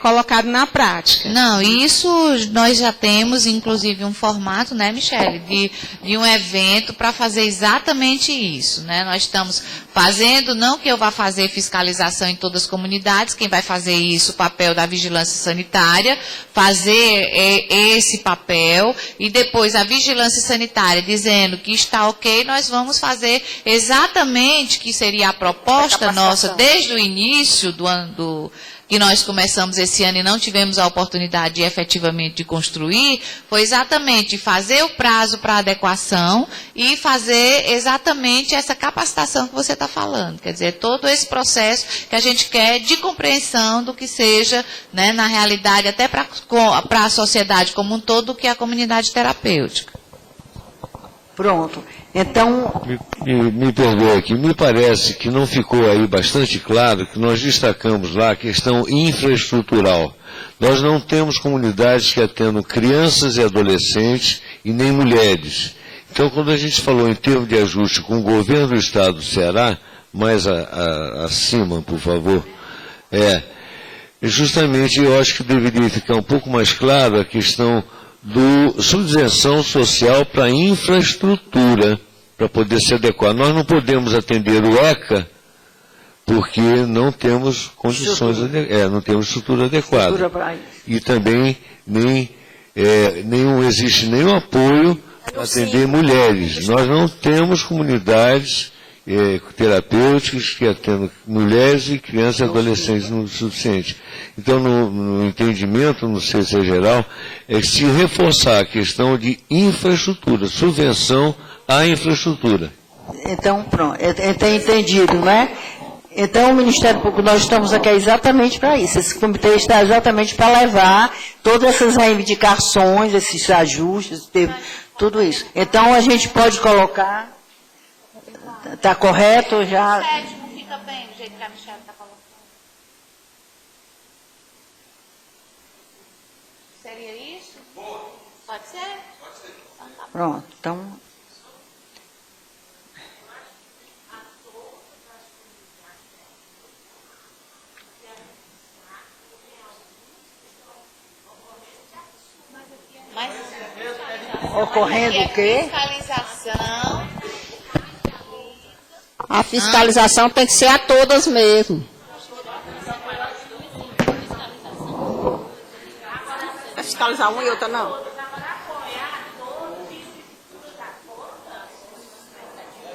colocado na prática. Não, isso nós já temos, inclusive, um formato, né, Michele, de um evento para fazer exatamente isso, né? Nós estamos fazendo, não que eu vá fazer fiscalização em todas as comunidades, quem vai fazer isso, o papel da vigilância sanitária, fazer esse papel, e depois a vigilância sanitária dizendo que está ok, nós vamos fazer exatamente, que seria a proposta nossa desde o início do ano que nós começamos esse ano e não tivemos a oportunidade efetivamente de construir, foi exatamente fazer o prazo para adequação e fazer exatamente essa capacitação que você está falando. Quer dizer, todo esse processo que a gente quer de compreensão do que seja, né, na realidade, até para a sociedade como um todo, que é a comunidade terapêutica. Pronto. Então... Me perdoe aqui, me parece que não ficou aí bastante claro que nós destacamos lá a questão infraestrutural. Nós não temos comunidades que atendam crianças e adolescentes e nem mulheres. Então, quando a gente falou em termos de ajuste com o governo do Estado do Ceará, mais acima, por favor, justamente eu acho que deveria ficar um pouco mais claro a questão do subvenção social para infraestrutura, para poder se adequar. Nós não podemos atender o ECA porque não temos condições, não temos estrutura adequada. E também existe nenhum apoio para atender mulheres. Nós não temos comunidades terapêuticas que atendam mulheres e crianças e adolescentes no suficiente. Então, no entendimento, não sei se é geral, é se reforçar a questão de infraestrutura, subvenção à infraestrutura. Então, pronto, está entendido, né? Então, o Ministério Público, nós estamos aqui exatamente para isso. Esse comitê está exatamente para levar todas essas reivindicações, esses ajustes, tudo isso. Então, a gente pode colocar... Está correto já? O sétimo fica bem, do jeito que a Michele está colocando. Seria isso? Pode ser? Pode ser. Pronto, então... Mas, ocorrendo o quê? Fiscalização... A fiscalização tem que ser a todas mesmo. Vai fiscalizar uma e outra não?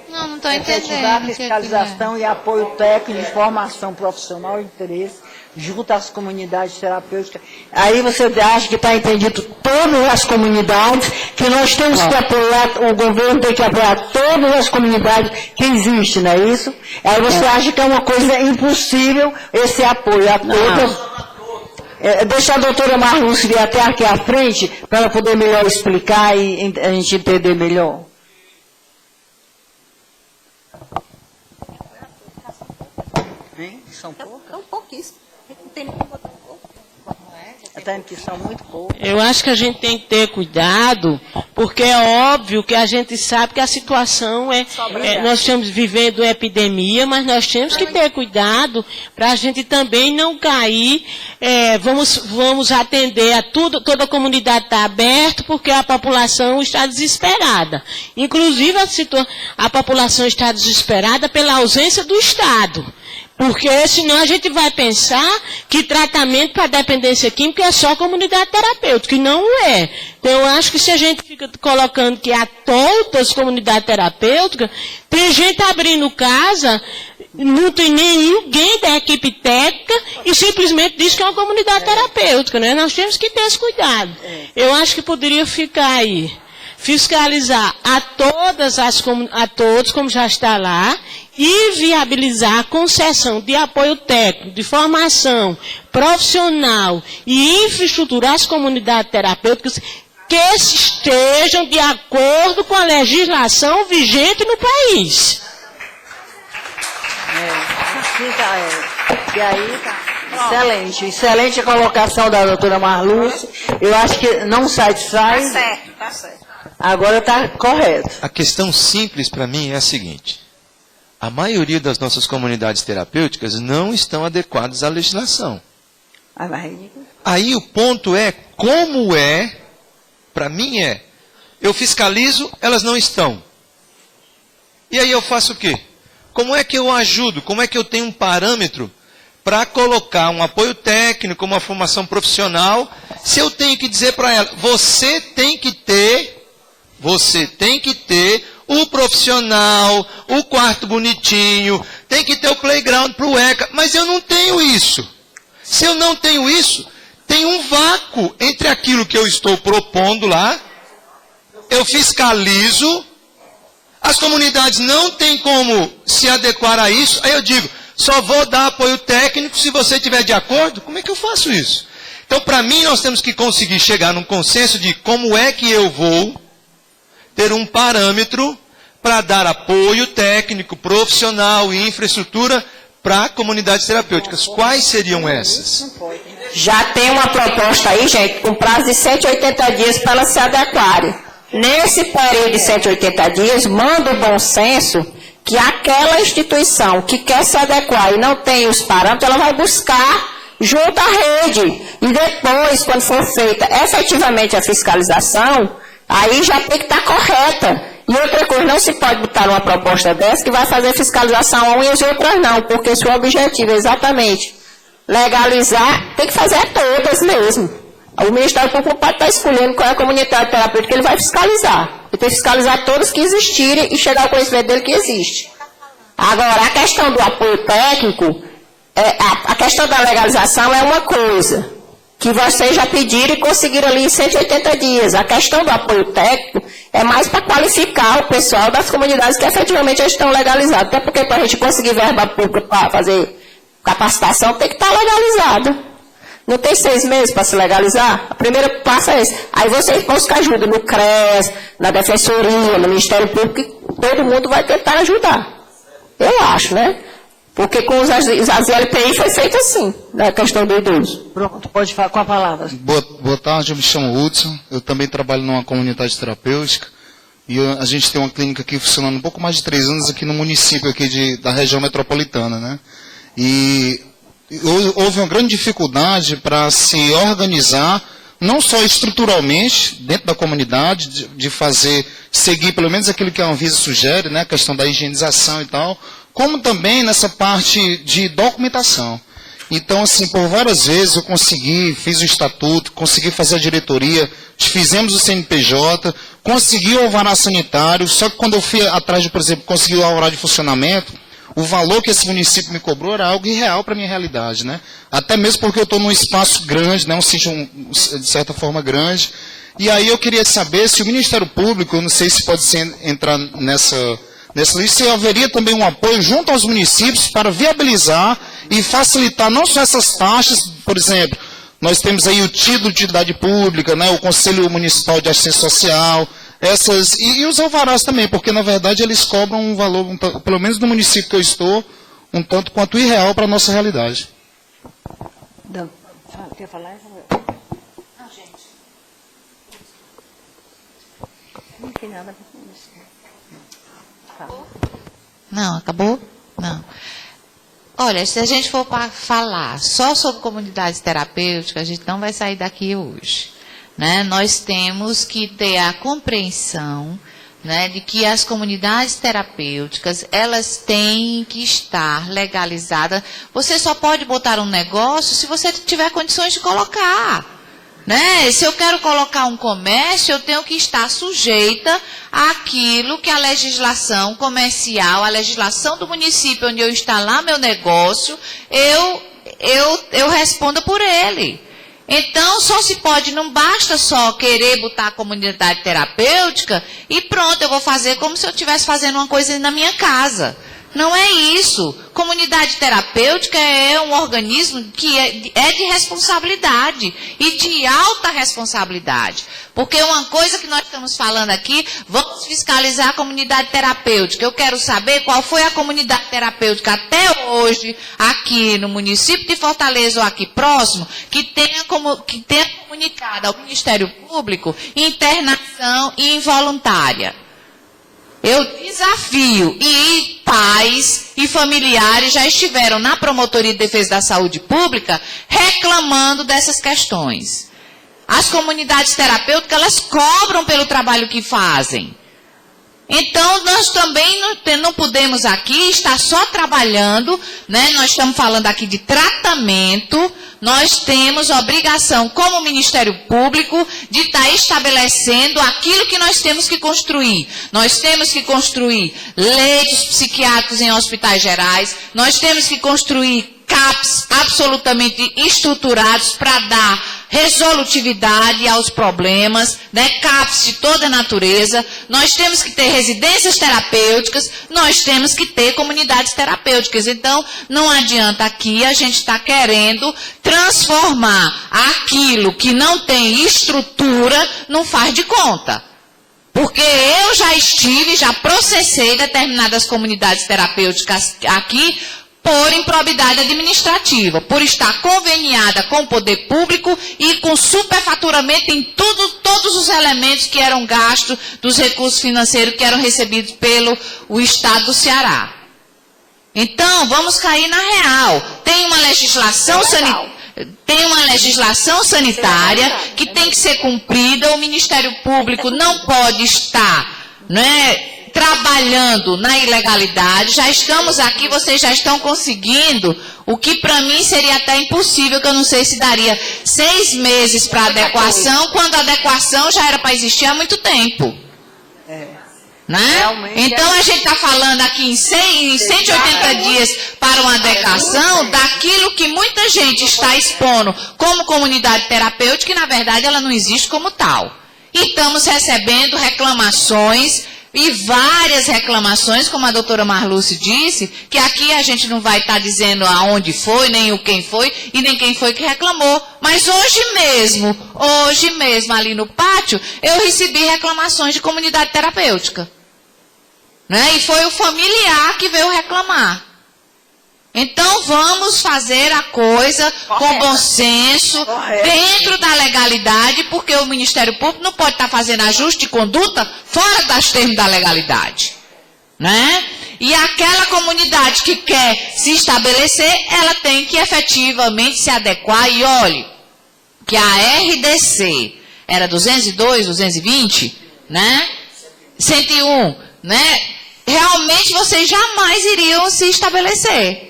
Não estou Efetivar a entendendo. fiscalização e apoio técnico, formação profissional e interesse junto às comunidades terapêuticas. Aí você acha que está entendido todas as comunidades, que nós temos que apoiar, o governo tem que apoiar todas as comunidades que existem, não é isso? Aí você acha que é uma coisa impossível esse apoio a todas. Deixa a doutora Marlúcia vir até aqui à frente, para ela poder melhor explicar e a gente entender melhor. São poucas? São pouquíssimas. Não tem nem como botar um pouco. Que são muito poucas. Eu acho que a gente tem que ter cuidado, porque é óbvio que a gente sabe que a situação nós estamos vivendo uma epidemia, mas nós temos que ter cuidado para a gente também não cair. Vamos atender a tudo, toda a comunidade está aberta, porque a população está desesperada. Inclusive, a população está desesperada pela ausência do Estado. Porque senão a gente vai pensar que tratamento para dependência química é só comunidade terapêutica, e não é. Então eu acho que se a gente fica colocando que há todas as comunidades terapêuticas, tem gente abrindo casa, não tem ninguém da equipe técnica e simplesmente diz que é uma comunidade terapêutica, né? Nós temos que ter esse cuidado. Eu acho que poderia ficar aí. Fiscalizar a todos, como já está lá, e viabilizar a concessão de apoio técnico, de formação profissional e infraestrutura às comunidades terapêuticas que estejam de acordo com a legislação vigente no país. E aí tá. Excelente a colocação da doutora Marlúcia. Eu acho que não sai. Tá certo. Agora está correto. A questão simples para mim é a seguinte: a maioria das nossas comunidades terapêuticas não estão adequadas à legislação. Aí o ponto é, como é, para mim eu fiscalizo, elas não estão. E aí eu faço o quê? Como é que eu ajudo? Como é que eu tenho um parâmetro para colocar um apoio técnico, uma formação profissional, se eu tenho que dizer para ela, você tem que ter o profissional, o quarto bonitinho, tem que ter o playground para o ECA, mas eu não tenho isso. Se eu não tenho isso, tem um vácuo entre aquilo que eu estou propondo lá, eu fiscalizo, as comunidades não têm como se adequar a isso, aí eu digo, só vou dar apoio técnico se você estiver de acordo. Como é que eu faço isso? Então, para mim, nós temos que conseguir chegar num consenso de como é que eu vou ter um parâmetro para dar apoio técnico, profissional e infraestrutura para comunidades terapêuticas. Quais seriam essas? Já tem uma proposta aí, gente, com prazo de 180 dias para elas se adequarem. Nesse período de 180 dias, manda o bom senso que aquela instituição que quer se adequar e não tem os parâmetros, ela vai buscar junto à rede. E depois, quando for feita efetivamente a fiscalização, aí já tem que estar correta. E outra coisa, não se pode botar uma proposta dessa que vai fazer fiscalização a umas e outras não, porque se o objetivo é exatamente legalizar, tem que fazer a todas mesmo. O Ministério Público pode estar escolhendo qual é a comunidade terapêutica que ele vai fiscalizar. Ele tem que fiscalizar todas que existirem e chegar ao conhecimento dele que existe. Agora, a questão do apoio técnico, a questão da legalização é uma coisa que vocês já pediram e conseguiram ali em 180 dias. A questão do apoio técnico é mais para qualificar o pessoal das comunidades que efetivamente já estão legalizadas. Até porque para a gente conseguir verba pública para fazer capacitação tem que estar legalizado. Não tem 6 meses para se legalizar? O primeiro passo é esse. Aí vocês buscam ajuda no CRES, na Defensoria, no Ministério Público, e todo mundo vai tentar ajudar. Eu acho, né? Porque com as LPI foi feito assim, na questão do idoso. Pronto, pode falar com a palavra. Boa tarde, eu me chamo Hudson, eu também trabalho numa comunidade terapêutica, e a gente tem uma clínica aqui funcionando um pouco mais de 3 anos aqui no município aqui da região metropolitana, né? E houve uma grande dificuldade para se organizar, não só estruturalmente, dentro da comunidade, de seguir pelo menos aquilo que a Anvisa sugere, né, a questão da higienização e tal, como também nessa parte de documentação. Então, assim, por várias vezes eu fiz o estatuto, consegui fazer a diretoria, fizemos o CNPJ, consegui o alvará sanitário, só que quando eu fui atrás de, por exemplo, conseguir o alvará de funcionamento, o valor que esse município me cobrou era algo irreal para a minha realidade, né? Até mesmo porque eu estou num espaço grande, né? Um sítio de certa forma grande. E aí eu queria saber se o Ministério Público, eu não sei se pode entrar nessa lista, se haveria também um apoio junto aos municípios para viabilizar e facilitar não só essas taxas, por exemplo, nós temos aí o título de utilidade pública, né? O Conselho Municipal de Assistência Social, e os alvarás também, porque na verdade eles cobram um valor, pelo menos no município que eu estou, um tanto quanto irreal para a nossa realidade. Quer falar? Não, gente. Não tem nada para Não, acabou? Não. Olha, se a gente for falar só sobre comunidades terapêuticas, a gente não vai sair daqui hoje. Né? Nós temos que ter a compreensão, né, de que as comunidades terapêuticas, elas têm que estar legalizadas. Você só pode botar um negócio se você tiver condições de colocar. Né? Se eu quero colocar um comércio, eu tenho que estar sujeita àquilo que a legislação comercial, a legislação do município onde eu instalar meu negócio, eu respondo por ele. Então, só se pode, não basta só querer botar a comunidade terapêutica e pronto, eu vou fazer como se eu estivesse fazendo uma coisa na minha casa. Não é isso. Comunidade terapêutica é um organismo que é de responsabilidade e de alta responsabilidade. Porque uma coisa que nós estamos falando aqui, vamos fiscalizar a comunidade terapêutica. Eu quero saber qual foi a comunidade terapêutica até hoje, aqui no município de Fortaleza ou aqui próximo, que tenha comunicado ao Ministério Público internação involuntária. Eu desafio, e pais e familiares já estiveram na Promotoria de Defesa da Saúde Pública reclamando dessas questões. As comunidades terapêuticas, elas cobram pelo trabalho que fazem. Então, nós também não podemos aqui estar só trabalhando, né? Nós estamos falando aqui de tratamento, nós temos obrigação, como Ministério Público, de estar estabelecendo aquilo que nós temos que construir. Nós temos que construir leitos psiquiátricos em hospitais gerais, nós temos que construir CAPs absolutamente estruturados para dar resolutividade aos problemas, né? CAPs de toda a natureza, nós temos que ter residências terapêuticas, nós temos que ter comunidades terapêuticas. Então, não adianta aqui a gente estar querendo transformar aquilo que não tem estrutura num faz de conta. Porque eu já processei determinadas comunidades terapêuticas aqui por improbidade administrativa, por estar conveniada com o poder público e com superfaturamento em todos os elementos que eram gastos dos recursos financeiros que eram recebidos pelo Estado do Ceará. Então, vamos cair na real. Tem uma legislação sanitária que tem que ser cumprida, o Ministério Público não pode estar, né, trabalhando na ilegalidade. Já estamos aqui, vocês já estão conseguindo o que para mim seria até impossível, que eu não sei se daria 6 meses para adequação, quando a adequação já era para existir há muito tempo. Né? Então a gente está falando aqui em 180 dias para uma adequação daquilo que muita gente está expondo como comunidade terapêutica, e na verdade ela não existe como tal. E estamos recebendo reclamações, e várias reclamações, como a doutora Marluce disse, que aqui a gente não vai estar dizendo aonde foi, nem o quem foi, e nem quem foi que reclamou. Mas hoje mesmo, ali no pátio, eu recebi reclamações de comunidade terapêutica. Né? E foi o familiar que veio reclamar. Então, vamos fazer a coisa com bom senso, dentro da legalidade, porque o Ministério Público não pode estar fazendo ajuste de conduta fora dos termos da legalidade. Né? E aquela comunidade que quer se estabelecer, ela tem que efetivamente se adequar. E olhe, que a RDC era 202, 220, né? 101, né? Realmente vocês jamais iriam se estabelecer.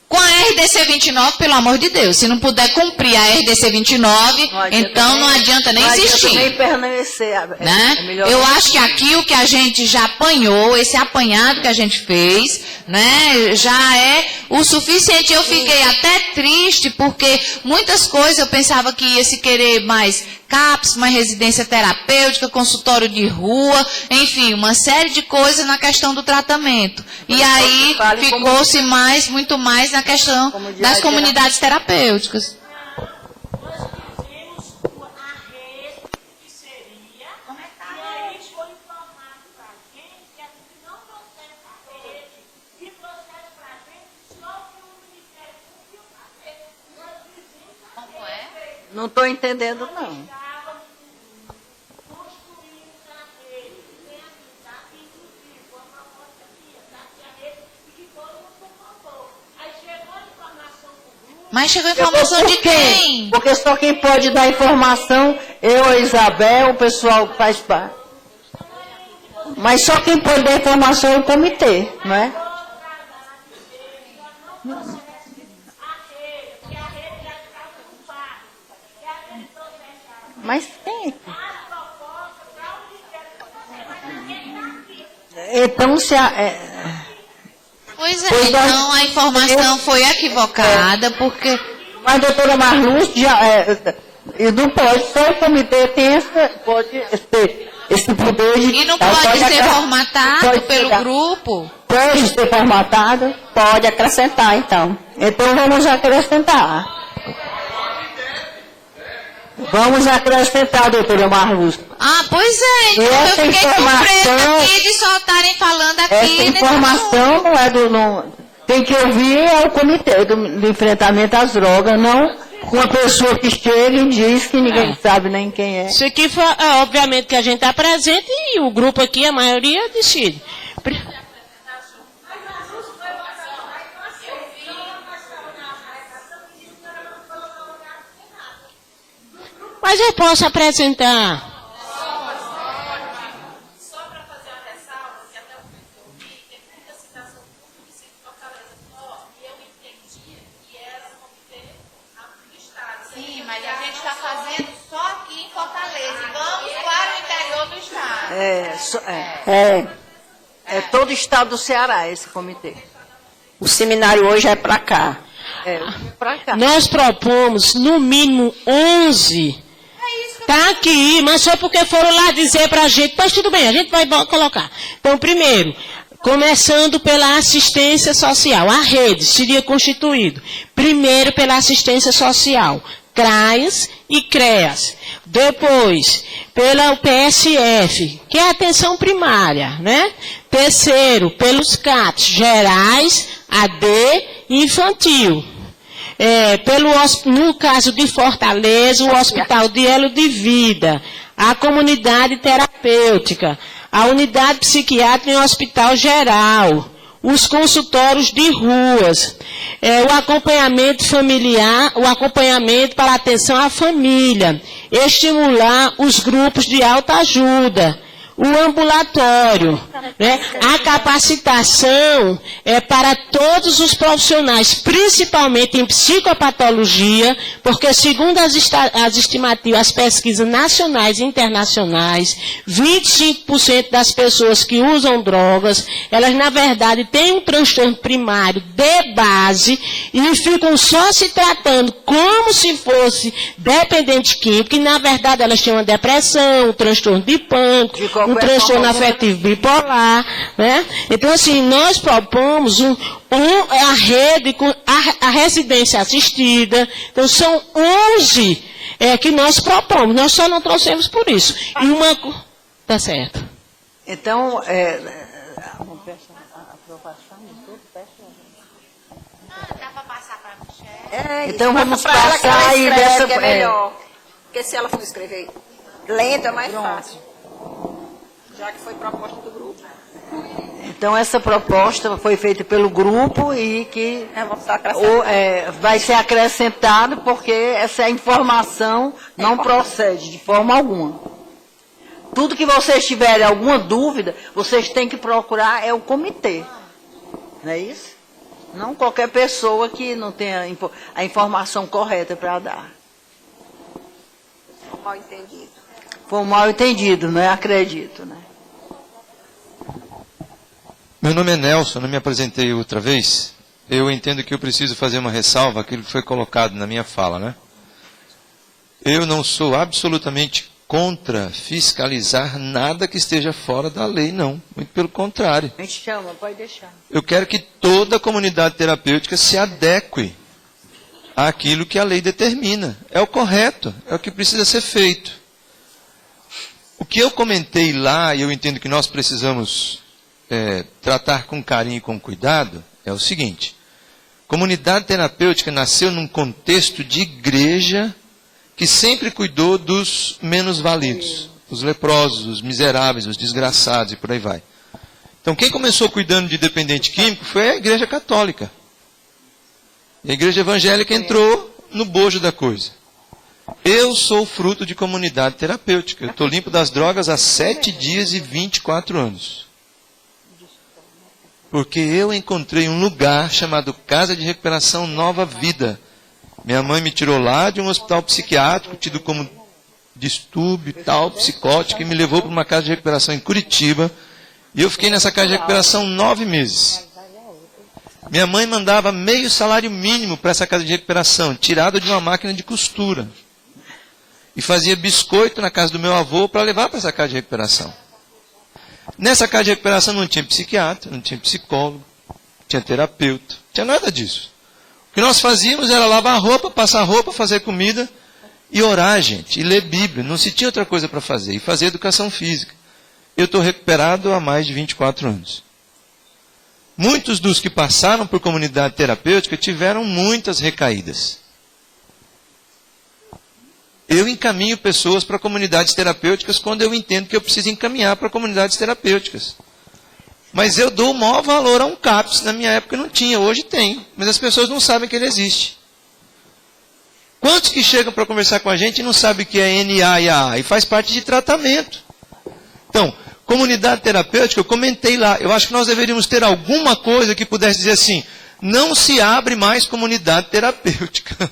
Com a RDC 29, pelo amor de Deus, se não puder cumprir a RDC 29, então não adianta nem existir. Nem permanecer. Né? Eu acho que aqui o que a gente já apanhou, esse apanhado que a gente fez, né, já é o suficiente. Eu fiquei até triste, porque muitas coisas eu pensava que ia se querer mais CAPS, mais residência terapêutica, consultório de rua, enfim, uma série de coisas na questão do tratamento. E aí ficou-se muito mais na questão das comunidades terapêuticas. Não estou entendendo, não. Mas chegou informação de quem? Porque só quem pode dar informação, eu, a Isabel, o pessoal que faz parte. Mas só quem pode dar informação é o comitê, não é? Mas tem. Então, se a... Pois é, então a informação foi equivocada, porque... Mas, doutora Marluce, não pode, só o comitê tem esse poder de... E não pode ser formatado pelo grupo? Pode ser formatado? Pode acrescentar, então. Então, vamos acrescentar. Vamos acrescentar, doutora Marluce. Ah, pois é. Então eu fiquei surpresa aqui de só estarem falando aqui. Essa informação não é do... Não, tem que ouvir o comitê do enfrentamento às drogas, não Uma pessoa que chega e diz que ninguém sabe nem quem é. Isso aqui, obviamente, que a gente está presente e o grupo aqui, a maioria, decide. Mas eu posso apresentar. Só para fazer uma ressalva, que até o momento que eu vi, tem muita citação do município de Fortaleza Norte, e eu entendia que era um comitê do Estado. Sim, mas a gente está fazendo só aqui em Fortaleza. E vamos para o interior do Estado. É todo o estado do Ceará, esse comitê. O seminário hoje é para cá. Para cá. Nós propomos, no mínimo, 11. Está aqui, mas só porque foram lá dizer para a gente, mas tudo bem, a gente vai colocar. Então, primeiro, começando pela assistência social, a rede seria constituído, primeiro pela assistência social, CRAS e CREAS. Depois, pela PSF, que é a atenção primária, né? Terceiro, pelos CAPs, gerais, AD e infantil. No caso de Fortaleza, o Hospital de Elo de Vida, a comunidade terapêutica, a unidade psiquiátrica e o Hospital Geral, os consultórios de ruas, o acompanhamento familiar, o acompanhamento para atenção à família, estimular os grupos de autoajuda, o ambulatório, né? A capacitação é para todos os profissionais, principalmente em psicopatologia, porque segundo as estimativas, as pesquisas nacionais e internacionais, 25% das pessoas que usam drogas, elas na verdade têm um transtorno primário de base e ficam só se tratando como se fosse dependente químico, e na verdade elas têm uma depressão, um transtorno de pânico, um transtorno afetivo bipolar, né? Então, assim, nós propomos a rede, a residência assistida. Então, são 11 que nós propomos. Nós só não trouxemos por isso. E uma... Tá certo. Então, então vamos passar aí dessa... Que é melhor. Porque se ela for escrever lento, é mais fácil. Já que foi proposta do grupo. Então, essa proposta foi feita pelo grupo e que vai ser acrescentado porque essa informação não procede de forma alguma. Tudo que vocês tiverem alguma dúvida, vocês têm que procurar o comitê. Não é isso? Não qualquer pessoa que não tenha a informação correta para dar. Mal entendido. Foi um mal entendido, não é? Acredito, né? Meu nome é Nelson, não me apresentei outra vez. Eu entendo que eu preciso fazer uma ressalva àquilo que foi colocado na minha fala, né? Eu não sou absolutamente contra fiscalizar nada que esteja fora da lei, não. Muito pelo contrário. A gente chama, pode deixar. Eu quero que toda a comunidade terapêutica se adeque àquilo que a lei determina. É o correto, é o que precisa ser feito. O que eu comentei lá, e eu entendo que nós precisamos tratar com carinho e com cuidado, é o seguinte: comunidade terapêutica nasceu num contexto de igreja que sempre cuidou dos menos validos, os leprosos, os miseráveis, os desgraçados e por aí vai. Então quem começou cuidando de dependente químico foi a igreja católica. E a igreja evangélica entrou no bojo da coisa. Eu sou fruto de comunidade terapêutica. Eu estou limpo das drogas há 7 dias e 24 anos. Porque eu encontrei um lugar chamado Casa de Recuperação Nova Vida. Minha mãe me tirou lá de um hospital psiquiátrico, tido como distúrbio e tal, psicótico, e me levou para uma casa de recuperação em Curitiba. E eu fiquei nessa casa de recuperação 9 meses. Minha mãe mandava meio salário mínimo para essa casa de recuperação, tirado de uma máquina de costura. E fazia biscoito na casa do meu avô para levar para essa casa de recuperação. Nessa casa de recuperação não tinha psiquiatra, não tinha psicólogo, não tinha terapeuta, não tinha nada disso. O que nós fazíamos era lavar roupa, passar roupa, fazer comida e orar, gente, e ler Bíblia. Não se tinha outra coisa para fazer. E fazer educação física. Eu estou recuperado há mais de 24 anos. Muitos dos que passaram por comunidade terapêutica tiveram muitas recaídas. Eu encaminho pessoas para comunidades terapêuticas quando eu entendo que eu preciso encaminhar para comunidades terapêuticas. Mas eu dou o maior valor a um CAPS. Na minha época não tinha, hoje tem. Mas as pessoas não sabem que ele existe. Quantos que chegam para conversar com a gente e não sabem o que é NA e AA? E faz parte de tratamento. Então, comunidade terapêutica, eu comentei lá. Eu acho que nós deveríamos ter alguma coisa que pudesse dizer assim, não se abre mais comunidade terapêutica.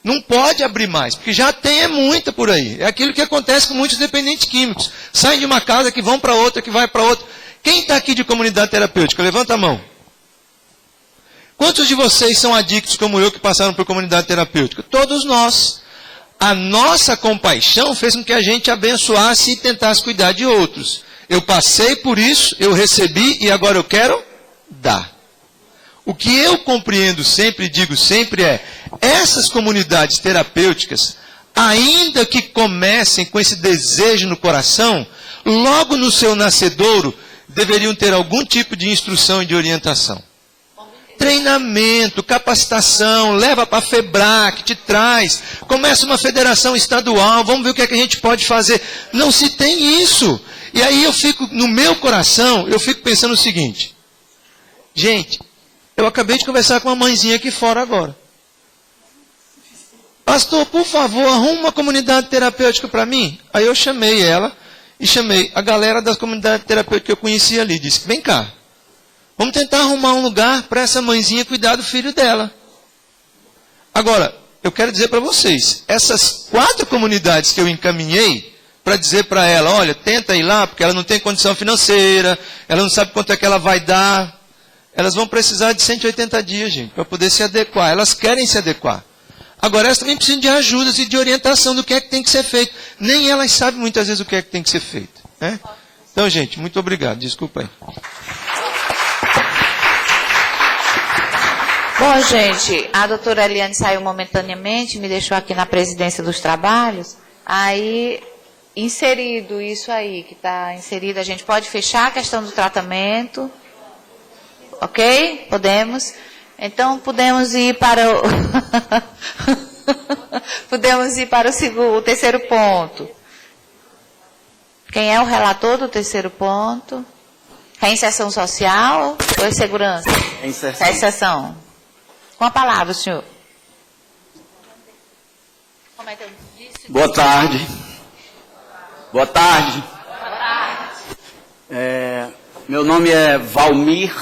Não pode abrir mais, porque já tem muita por aí. É aquilo que acontece com muitos dependentes químicos. Saem de uma casa que vão para outra, que vai para outra. Quem está aqui de comunidade terapêutica? Levanta a mão. Quantos de vocês são adictos como eu que passaram por comunidade terapêutica? Todos nós. A nossa compaixão fez com que a gente abençoasse e tentasse cuidar de outros. Eu passei por isso, eu recebi e agora eu quero dar. O que eu compreendo sempre e digo sempre é, essas comunidades terapêuticas, ainda que comecem com esse desejo no coração, logo no seu nascedouro, deveriam ter algum tipo de instrução e de orientação. Treinamento, capacitação, leva para a FEBRAC, te traz, começa uma federação estadual, vamos ver o que é que a gente pode fazer. Não se tem isso. E aí eu fico, no meu coração, eu fico pensando o seguinte, gente, eu acabei de conversar com uma mãezinha aqui fora agora. Pastor, por favor, arruma uma comunidade terapêutica para mim. Aí eu chamei ela e chamei a galera da comunidade terapêutica que eu conhecia ali. Disse, vem cá, vamos tentar arrumar um lugar para essa mãezinha cuidar do filho dela. Agora, eu quero dizer para vocês, essas 4 comunidades que eu encaminhei, para dizer para ela, olha, tenta ir lá, porque ela não tem condição financeira, ela não sabe quanto é que ela vai dar, elas vão precisar de 180 dias, gente, para poder se adequar. Elas querem se adequar. Agora, elas também precisam de ajudas e de orientação do que é que tem que ser feito. Nem elas sabem muitas vezes o que é que tem que ser feito. Né? Então, gente, muito obrigado. Desculpa aí. Bom, gente, a doutora Eliane saiu momentaneamente, me deixou aqui na presidência dos trabalhos. Aí, inserido isso aí, que está inserido, a gente pode fechar a questão do tratamento. Ok? Podemos? Então, podemos ir para o... podemos ir para o terceiro ponto. Quem é o relator do terceiro ponto? Reinserção social ou é segurança? Reinserção. Com a palavra, senhor. Boa tarde. Boa tarde. Meu nome é Valmir,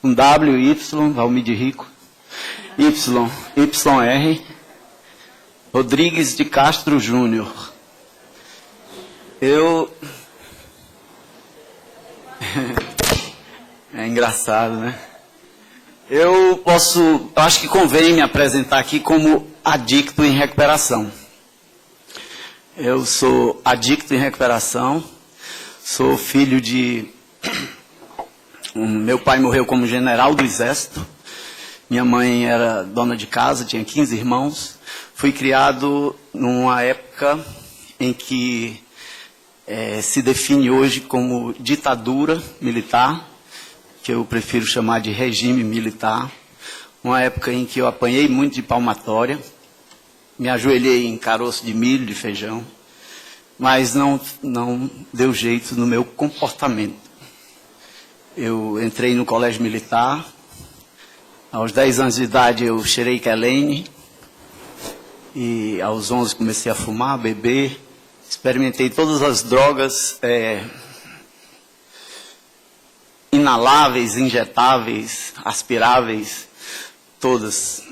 com WY, Valmir de Rico, YR, Rodrigues de Castro Júnior. É engraçado, né? Eu acho que convém me apresentar aqui como adicto em recuperação. Eu sou adicto em recuperação, sou filho de... Meu pai morreu como general do Exército, minha mãe era dona de casa, tinha 15 irmãos. Fui criado numa época em que se define hoje como ditadura militar, que eu prefiro chamar de regime militar. Uma época em que eu apanhei muito de palmatória, me ajoelhei em caroço de milho, de feijão, mas não deu jeito no meu comportamento. Eu entrei no colégio militar, aos 10 anos de idade eu cheirei quelene, e aos 11 comecei a fumar, a beber, experimentei todas as drogas inaláveis, injetáveis, aspiráveis, todas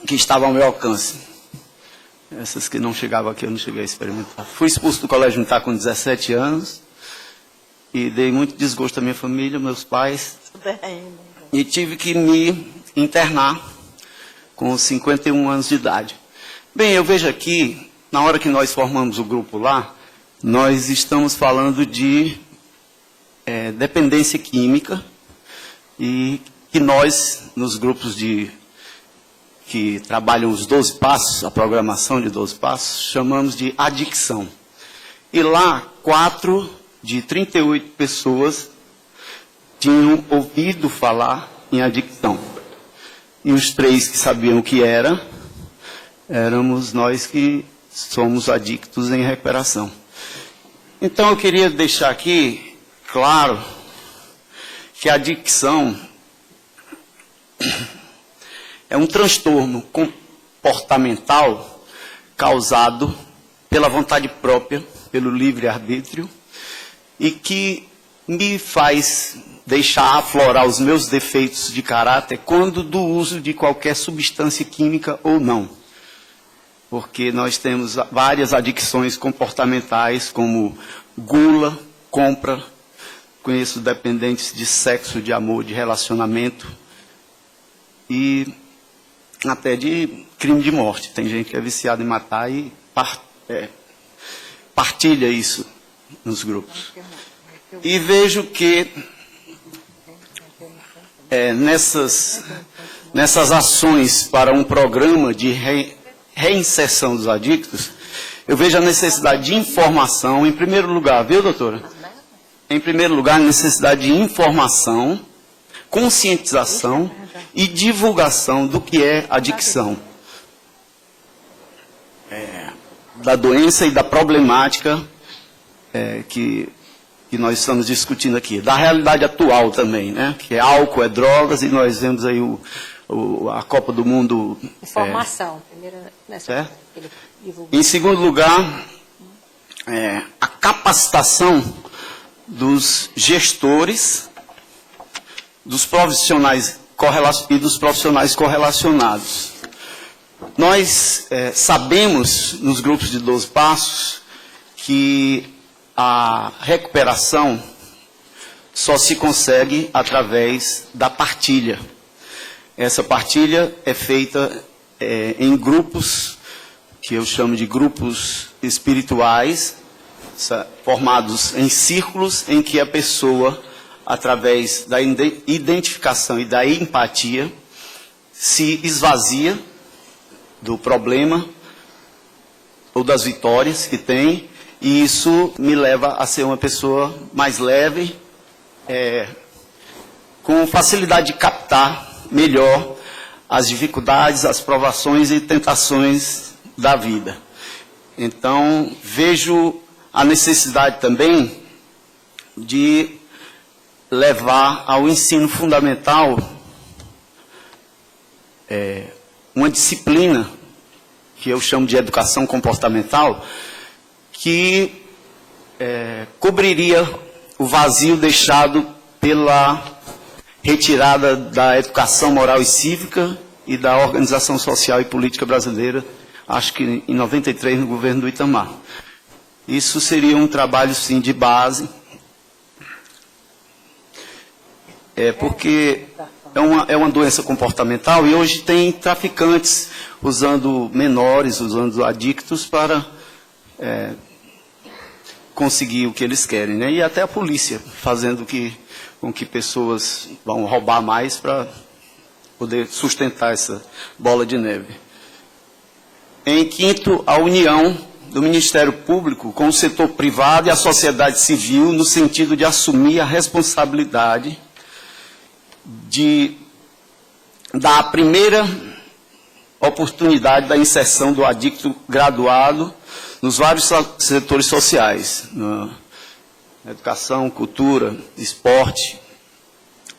que estavam ao meu alcance. Essas que não chegavam aqui eu não cheguei a experimentar. Fui expulso do colégio militar com 17 anos, e dei muito desgosto à minha família, meus pais, e tive que me internar com 51 anos de idade. Bem, eu vejo aqui, na hora que nós formamos o grupo lá, nós estamos falando de dependência química, e que nós, nos grupos que trabalham os 12 passos, a programação de 12 passos, chamamos de adicção. E lá, 4 de 38 pessoas tinham ouvido falar em adicção. E os 3 que sabiam o que era, éramos nós que somos adictos em recuperação. Então, eu queria deixar aqui claro que a adicção é um transtorno comportamental causado pela vontade própria, pelo livre-arbítrio, e que me faz deixar aflorar os meus defeitos de caráter quando do uso de qualquer substância química ou não. Porque nós temos várias adicções comportamentais, como gula, compra, conheço dependentes de sexo, de amor, de relacionamento, e até de crime de morte. Tem gente que é viciada em matar e partilha isso nos grupos. E vejo que nessas ações para um programa de reinserção dos adictos, eu vejo a necessidade de informação, em primeiro lugar, viu, doutora? Em primeiro lugar, a necessidade de informação, conscientização e divulgação do que é adicção. Da doença e da problemática que nós estamos discutindo aqui. Da realidade atual também, né? Que é álcool, é drogas, e nós vemos aí a Copa do Mundo. Informação. Certo? Em segundo lugar, a capacitação dos gestores, dos profissionais e dos profissionais correlacionados. Nós sabemos, nos grupos de 12 passos, que a recuperação só se consegue através da partilha. Essa partilha é feita em grupos, que eu chamo de grupos espirituais, formados em círculos em que a pessoa, através da identificação e da empatia, se esvazia do problema ou das vitórias que tem, e isso me leva a ser uma pessoa mais leve, com facilidade de captar melhor as dificuldades, as provações e tentações da vida. Então, vejo a necessidade também de levar ao ensino fundamental uma disciplina que eu chamo de educação comportamental, que cobriria o vazio deixado pela retirada da educação moral e cívica e da organização social e política brasileira, acho que em 93, no governo do Itamar. Isso seria um trabalho, sim, de base, porque é uma doença comportamental, e hoje tem traficantes usando menores, usando adictos para conseguir o que eles querem, né? E até a polícia fazendo com que pessoas vão roubar mais para poder sustentar essa bola de neve. Em quinto, a união do Ministério Público com o setor privado e a sociedade civil, no sentido de assumir a responsabilidade de dar a primeira oportunidade da inserção do adicto graduado nos vários setores sociais, na educação, cultura, esporte,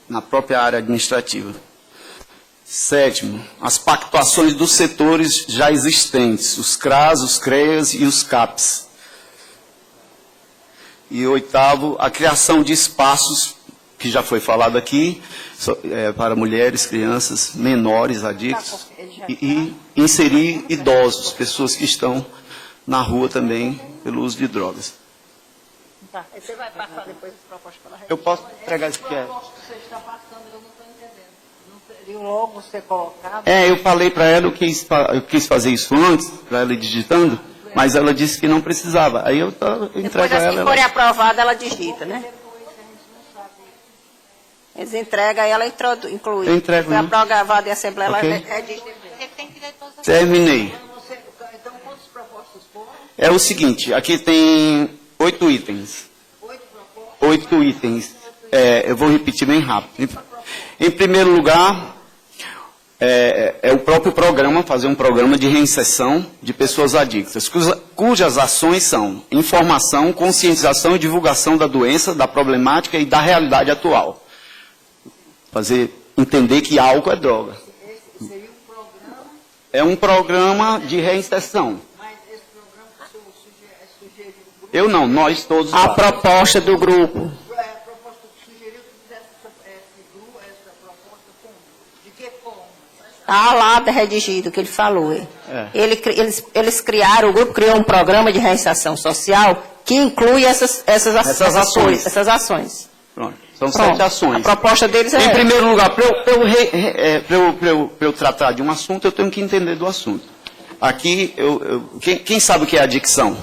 na própria área administrativa. Sétimo, as pactuações dos setores já existentes, os CRAS, os CREAS e os CAPs. E oitavo, a criação de espaços, que já foi falado aqui, para mulheres, crianças, menores, adictos, e inserir idosos, pessoas que estão na rua também pelo uso de drogas. Tá. Você vai passar depois as propostas para a Eu posso entregar isso que é. Você está passando, eu não estou entendendo. Não seria logo você colocar... Eu falei para ela, eu quis fazer isso antes, para ela ir digitando, mas ela disse que não precisava. Aí eu entrego a ela. Se for aprovada, ela digita, né? Eles entregam, aí ela inclui. Eu entrego. Foi aprovada em Assembleia, okay. Ela digita. Terminei. Então, quantas propostas foram? É o seguinte, aqui tem 8 itens. 8 itens. Eu vou repetir bem rápido. Em primeiro lugar, é o próprio programa, fazer um programa de reinserção de pessoas adictas, cujas ações são informação, conscientização e divulgação da doença, da problemática e da realidade atual. Entender que álcool é droga. É um programa de reinserção. Eu não, nós todos. A proposta do grupo. Está lá redigido, que ele falou. Eles criaram, o grupo criou um programa de reinserção social que inclui essas ações. Pronto. São 7 ações. A proposta deles é... Em primeiro lugar, para eu tratar de um assunto, eu tenho que entender do assunto. Aqui, quem sabe o que é adicção?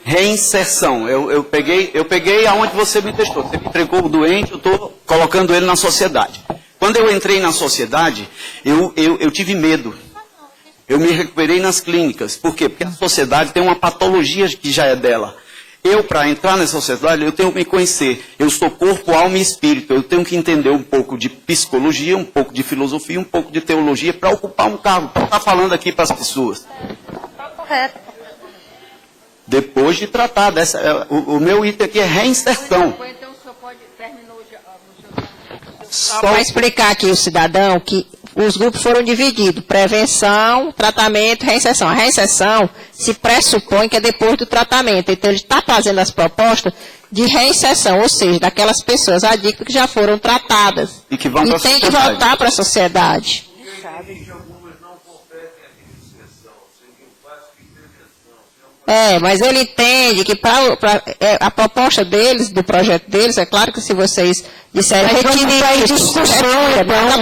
Reinserção. Eu peguei aonde você me testou. Você me entregou o doente, eu estou colocando ele na sociedade. Quando eu entrei na sociedade, eu tive medo. Eu me recuperei nas clínicas. Por quê? Porque a sociedade tem uma patologia que já é dela. Para entrar nessa sociedade, eu tenho que me conhecer. Eu sou corpo, alma e espírito. Eu tenho que entender um pouco de psicologia, um pouco de filosofia, um pouco de teologia para ocupar um cargo, para estar falando aqui para as pessoas. Está correto. Depois de tratar o meu item aqui é reinserção. Então o senhor pode terminar só para explicar aqui o cidadão que os grupos foram divididos: prevenção, tratamento, reinserção. A reinserção se pressupõe que é depois do tratamento. Então ele está fazendo as propostas de reinserção, ou seja, daquelas pessoas adictas que já foram tratadas e que vão para a tem que voltar para a sociedade. Mas ele entende que a proposta deles, do projeto deles, é claro que se vocês disserem a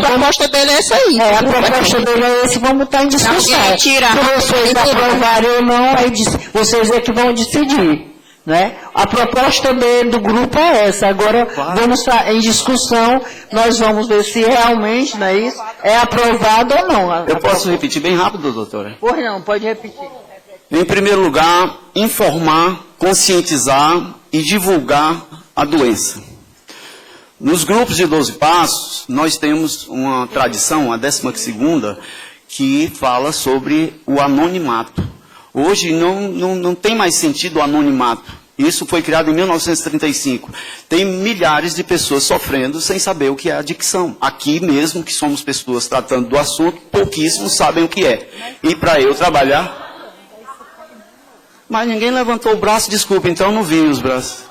proposta dele é essa aí. A proposta dele é essa, vamos estar em discussão. Se vocês aprovarem ou não, aí vocês é que vão decidir. Né? A proposta do grupo é essa. Agora, vamos estar em discussão, nós vamos ver se realmente, não é isso, é aprovado ou não. Eu posso repetir bem rápido, doutora? Pois não, pode repetir. Em primeiro lugar, informar, conscientizar e divulgar a doença. Nos grupos de 12 passos, nós temos uma tradição, a 12ª, que fala sobre o anonimato. Hoje não tem mais sentido o anonimato. Isso foi criado em 1935. Tem milhares de pessoas sofrendo sem saber o que é adicção. Aqui mesmo, que somos pessoas tratando do assunto, pouquíssimos sabem o que é. E para eu trabalhar... Mas ninguém levantou o braço, desculpa, então não vi os braços.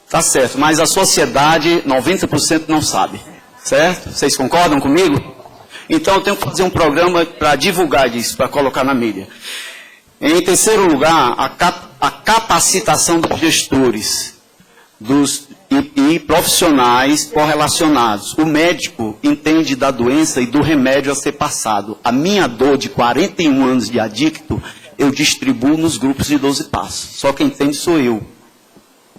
Tá certo, mas a sociedade, 90% não sabe. Certo? Vocês concordam comigo? Então eu tenho que fazer um programa para divulgar isso, para colocar na mídia. Em terceiro lugar, a capacitação dos gestores e profissionais correlacionados. O médico entende da doença e do remédio a ser passado. A minha dor de 41 anos de adicto, eu distribuo nos grupos de 12 passos. Só quem entende sou eu.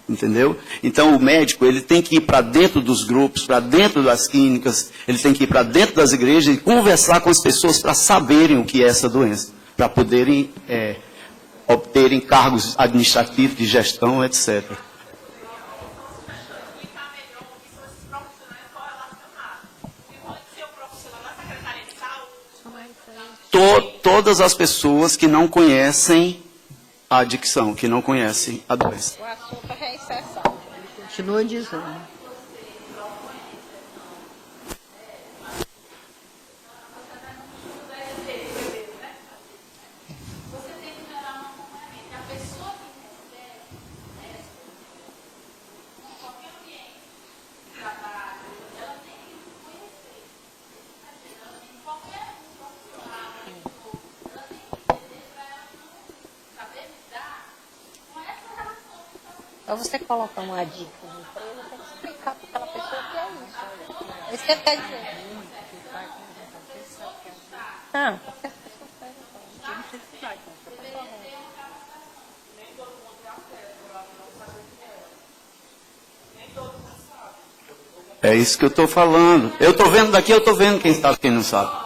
Entendeu? Então o médico ele tem que ir para dentro dos grupos, para dentro das clínicas, ele tem que ir para dentro das igrejas e conversar com as pessoas para saberem o que é essa doença, para poderem obterem cargos administrativos, de gestão, etc. Todas as pessoas que não conhecem a adicção, que não conhecem a doença. O assunto é reinserção. Ele continua dizendo. Para você colocar uma dica na empresa, tem que explicar para aquela pessoa o que é isso. É isso que ele quer dizer. Não. É isso que eu estou falando. Eu estou vendo daqui, eu estou vendo quem sabe e quem não sabe.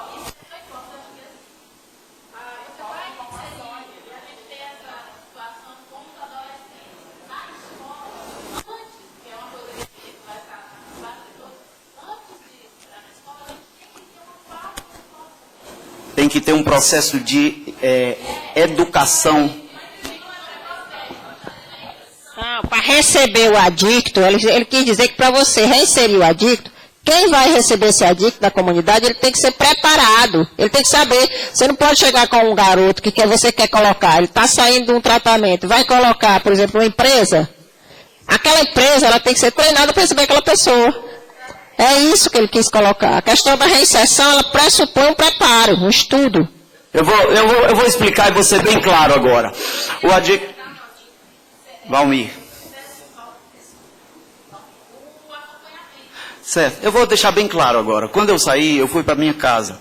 tem que ter um processo de educação. Para receber o adicto, ele quis dizer que para você reinserir o adicto, quem vai receber esse adicto da comunidade, ele tem que ser preparado, ele tem que saber. Você não pode chegar com um garoto que você quer colocar, ele está saindo de um tratamento, vai colocar, por exemplo, uma empresa. Aquela empresa, ela tem que ser treinada para receber aquela pessoa. É isso que ele quis colocar. A questão da reinserção, ela pressupõe um preparo, um estudo. Eu vou explicar e vou ser bem claro agora. O adicto... Valmir. Certo, eu vou deixar bem claro agora. Quando eu saí, eu fui para minha casa.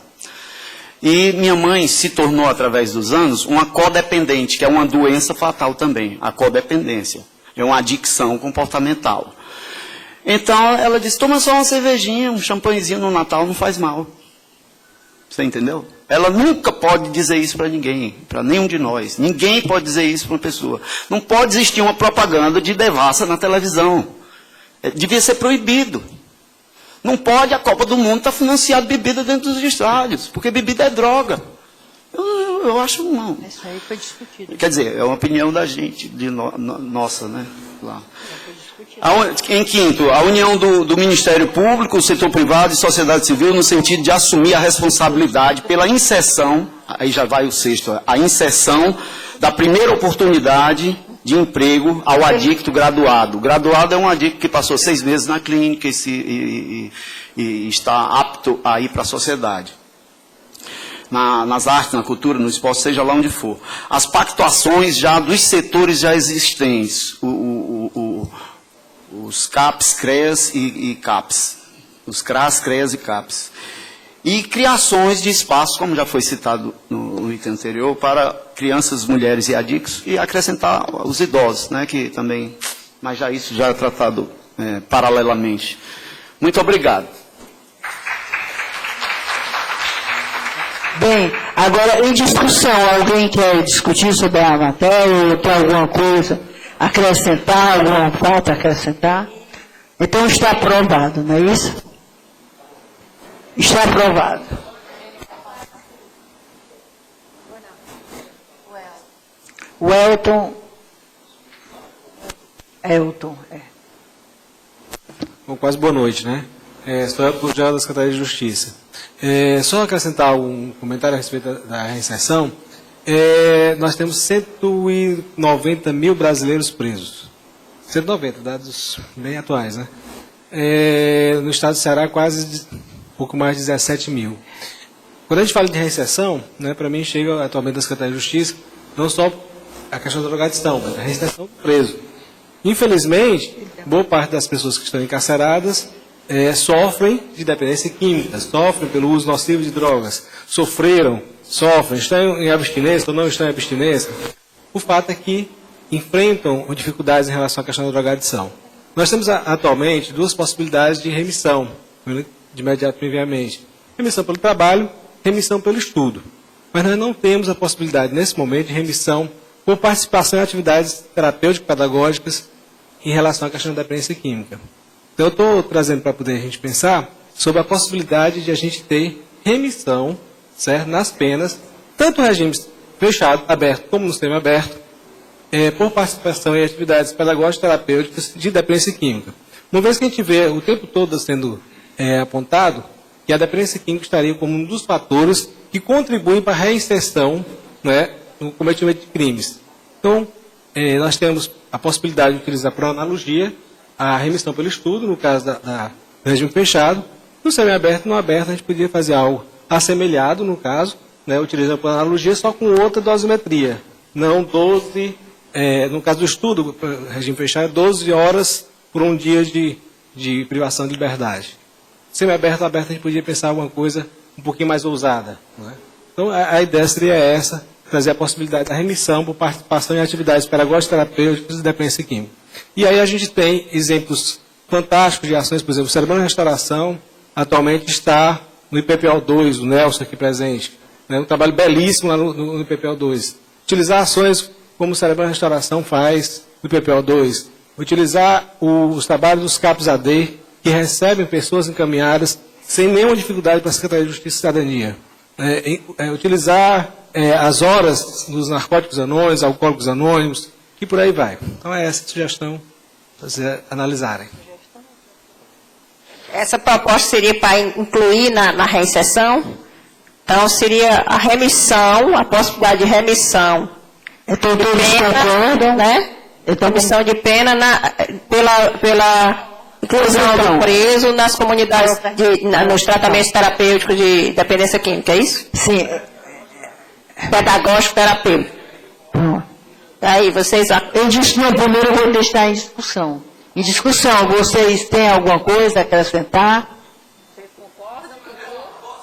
E minha mãe se tornou, através dos anos, uma codependente, que é uma doença fatal também, a codependência. É uma adicção comportamental. Então, ela disse, toma só uma cervejinha, um champanhezinho no Natal, não faz mal. Você entendeu? Ela nunca pode dizer isso para ninguém, para nenhum de nós. Ninguém pode dizer isso para uma pessoa. Não pode existir uma propaganda de devassa na televisão. Devia ser proibido. Não pode a Copa do Mundo estar financiando bebida dentro dos estádios, porque bebida é droga. Eu acho não. Isso aí foi discutido. Quer dizer, é uma opinião da gente, nossa, né? Lá. Em quinto, a união do Ministério Público, o setor privado e sociedade civil no sentido de assumir a responsabilidade pela inserção, aí já vai o sexto, a inserção da primeira oportunidade de emprego ao adicto graduado. Graduado é um adicto que passou 6 meses na clínica e está apto a ir para a sociedade. Nas artes, na cultura, no esporte, seja lá onde for. As pactuações já dos setores já existentes, os CAPs, CREAS e CAPs. Os CRAS, CREAS e CAPs. E criações de espaços, como já foi citado no item anterior, para crianças, mulheres e adictos, e acrescentar os idosos, né, que também, mas já isso já é tratado paralelamente. Muito obrigado. Bem, agora em discussão, alguém quer discutir sobre a matéria ou tem alguma coisa, acrescentar, alguma falta acrescentar? Então está aprovado, não é isso? Está aprovado. O Elton. Bom, quase boa noite, né? Estou Elton Gurgel da Secretaria de Justiça. Só acrescentar um comentário a respeito da reinserção. Nós temos 190 mil brasileiros presos. 190, dados bem atuais, né? No estado do Ceará, quase pouco mais de 17 mil. Quando a gente fala de reinserção, né, para mim chega atualmente da Secretaria de Justiça, não só a questão da drogadição, mas a reinserção do preso. Infelizmente, boa parte das pessoas que estão encarceradas sofrem de dependência química, sofrem pelo uso nocivo de drogas, sofrem, estão em abstinência ou não estão em abstinência. O fato é que enfrentam dificuldades em relação à questão da drogadição. Nós temos atualmente 2 possibilidades de remissão, de imediato previamente. Remissão pelo trabalho, remissão pelo estudo. Mas nós não temos a possibilidade, nesse momento, de remissão por participação em atividades terapêuticas, pedagógicas, em relação à questão da dependência química. Então, eu estou trazendo para poder a gente pensar sobre a possibilidade de a gente ter remissão, certo, nas penas, tanto no regime fechado, aberto, como no sistema aberto, por participação em atividades pedagógicas, terapêuticas de dependência química. Uma vez que a gente vê o tempo todo sendo apontado que a dependência química estaria como um dos fatores que contribuem para a reinserção, né, no cometimento de crimes. Então, nós temos a possibilidade de utilizar por analogia a remissão pelo estudo, no caso do regime fechado. No semiaberto e no aberto, a gente poderia fazer algo assemelhado, no caso, né, utilizando por analogia, só com outra dosimetria. Não 12, no caso do estudo, regime fechado, 12 horas por um dia de privação de liberdade. Semiaberto ou aberto, a gente podia pensar alguma coisa um pouquinho mais ousada. Não é? Então, a ideia seria essa, trazer a possibilidade da remissão por participação em atividades pedagógicas, terapêuticas e dependência química. E aí a gente tem exemplos fantásticos de ações, por exemplo, o Cerebrando Restauração atualmente está no IPPO2, o Nelson aqui presente. Né, um trabalho belíssimo lá no IPPO2. Utilizar ações como o Cerebrando Restauração faz no IPPO2. Utilizar os trabalhos dos CAPS-AD, que recebem pessoas encaminhadas sem nenhuma dificuldade para a Secretaria de Justiça e Cidadania. utilizar as horas dos narcóticos anônimos, alcoólicos anônimos, e por aí vai. Então é essa a sugestão para vocês analisarem. Essa proposta seria para incluir na reinserção? Então, seria a remissão, a possibilidade de remissão. Então, todos concordam, né? Remissão de pena pela inclusão do preso nas comunidades, nos tratamentos terapêuticos de dependência química, é isso? Sim. Pedagógico terapêutico. Aí, vocês... Eu disse no primeiro, eu vou deixar em discussão. Em discussão, vocês têm alguma coisa a acrescentar?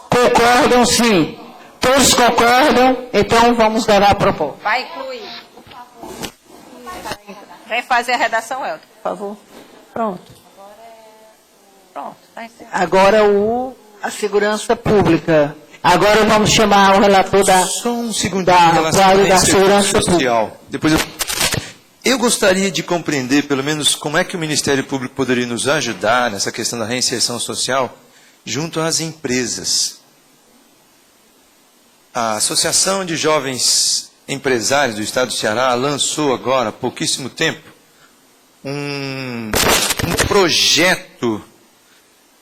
Concordam, sim. Todos concordam, então vamos levar a proposta. Vai incluir, por favor. Vem fazer a redação, Elton, por favor. Pronto. Pronto, tá encerrado. Agora a segurança pública. Agora vamos chamar o relator da... Só um segundinho em relação à segurança social. Depois eu gostaria de compreender, pelo menos, como é que o Ministério Público poderia nos ajudar nessa questão da reinserção social junto às empresas. A Associação de Jovens Empresários do Estado do Ceará lançou agora, há pouquíssimo tempo, um projeto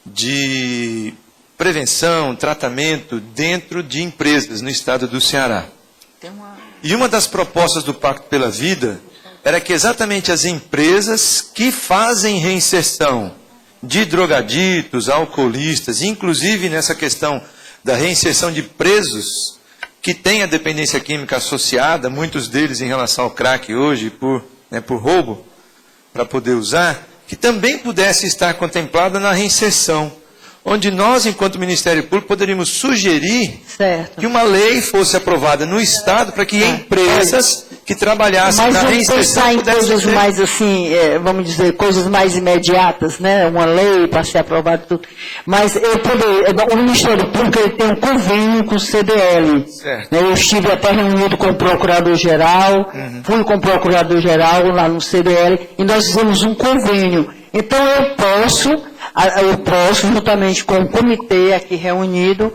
de prevenção, tratamento dentro de empresas no Estado do Ceará. E uma das propostas do Pacto pela Vida era que exatamente as empresas que fazem reinserção de drogaditos, alcoolistas, inclusive nessa questão da reinserção de presos que têm a dependência química associada, muitos deles em relação ao crack hoje, por roubo, para poder usar, que também pudesse estar contemplada na reinserção, onde nós, enquanto Ministério Público, poderíamos sugerir que uma lei fosse aprovada no Estado para que empresas que trabalhassem na reinserção pudessem... Mas vamos pensar em coisas mais assim, vamos dizer, coisas mais imediatas, né? Uma lei para ser aprovada, tudo. Mas o Ministério Público ele tem um convênio com o CDL. Né? Eu estive até reunido com o Procurador-Geral, fui com o Procurador-Geral lá no CDL, e nós fizemos um convênio. Então eu posso, juntamente com o comitê aqui reunido,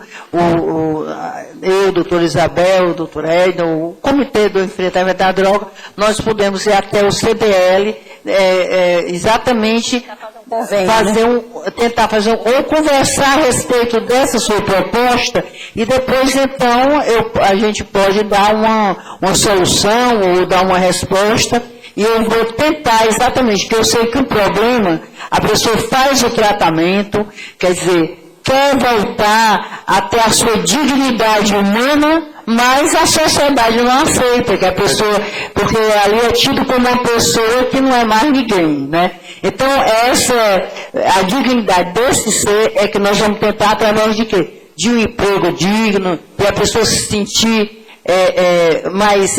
eu, doutor Isabel, o doutor Edson, o comitê do enfrentamento da droga, nós podemos ir até o CDL, exatamente tentar fazer ou conversar a respeito dessa sua proposta, e depois então a gente pode dar uma solução ou dar uma resposta. E eu vou tentar exatamente, porque eu sei que o problema, a pessoa faz o tratamento, quer dizer, quer voltar até a sua dignidade humana, mas a sociedade não aceita, porque ali é tido como uma pessoa que não é mais ninguém, né? Então, a dignidade desse ser é que nós vamos tentar através de quê? De um emprego digno, de a pessoa se sentir mais,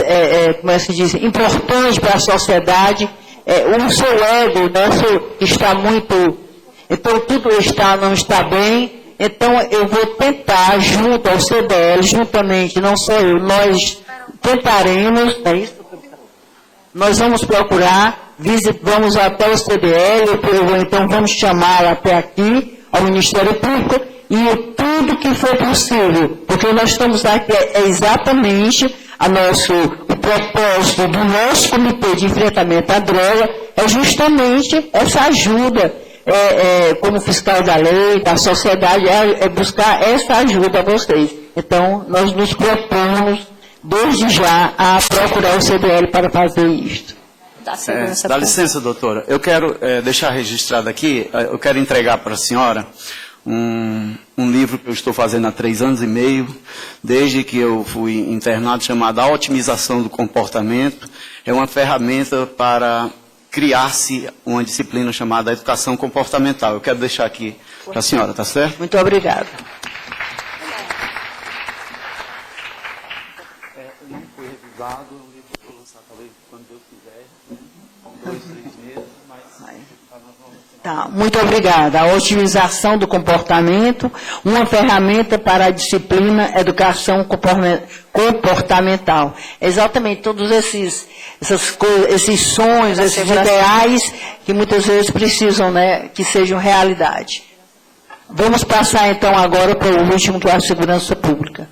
como é que se diz, importante para a sociedade, o seu ego, né, está muito, então tudo não está bem, então eu vou tentar, junto ao CDL, juntamente, não só eu, nós tentaremos, é isso? Nós vamos procurar, vamos até o CDL, então vamos chamar até aqui, ao Ministério Público, e tudo que for possível, porque nós estamos aqui, exatamente o propósito do nosso comitê de enfrentamento à droga, é justamente essa ajuda, como fiscal da lei, da sociedade, é buscar essa ajuda a vocês. Então, nós nos propomos, desde já, a procurar o CDL para fazer isto. Dá licença, doutora. Eu quero deixar registrado aqui, eu quero entregar para a senhora um livro que eu estou fazendo há 3 anos e meio, desde que eu fui internado, chamado A Otimização do Comportamento. É uma ferramenta para criar-se uma disciplina chamada Educação Comportamental. Eu quero deixar aqui para a senhora, tá certo? Muito obrigada. Não foi revisado, o livro foi lançado talvez quando Deus quiser, 2, 3 meses, mas... Tá, muito obrigada. A otimização do comportamento, uma ferramenta para a disciplina Educação Comportamental. Exatamente, todos essas coisas, esses sonhos, esses ideais que muitas vezes precisam, né, que sejam realidade. Vamos passar então agora para o último, que é a segurança pública.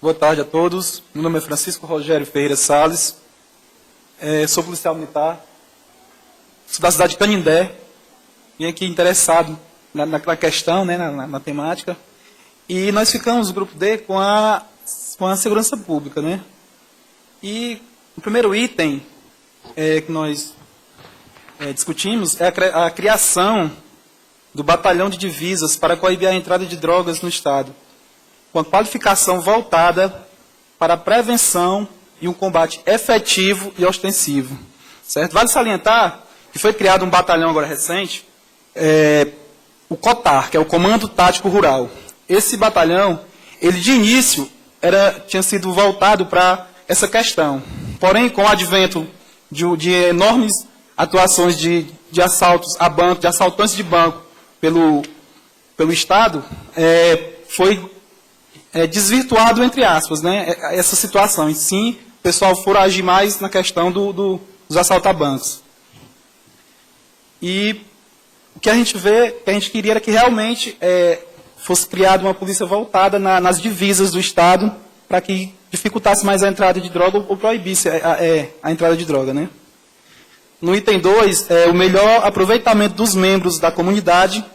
Boa tarde a todos. Meu nome é Francisco Rogério Ferreira Salles. Sou policial militar. Sou da cidade de Canindé. Vim aqui interessado na questão, né, na temática. E nós ficamos, o grupo D, com a segurança pública, né? E o primeiro item que nós discutimos é a criação do batalhão de divisas para coibir a entrada de drogas no Estado, com a qualificação voltada para a prevenção e um combate efetivo e ostensivo. Certo? Vale salientar que foi criado um batalhão agora recente, o COTAR, que é o Comando Tático Rural. Esse batalhão, ele de início tinha sido voltado para essa questão. Porém, com o advento de enormes atuações de assaltos a banco, de assaltantes de banco pelo Estado, foi desvirtuado, entre aspas, né, essa situação. E sim, o pessoal for agir mais na questão dos assaltos a bancos. E o que a gente vê, que a gente queria era que realmente fosse criada uma polícia voltada nas divisas do Estado, para que dificultasse mais a entrada de droga ou proibisse a entrada de droga, né? No item 2, o melhor aproveitamento dos membros da comunidade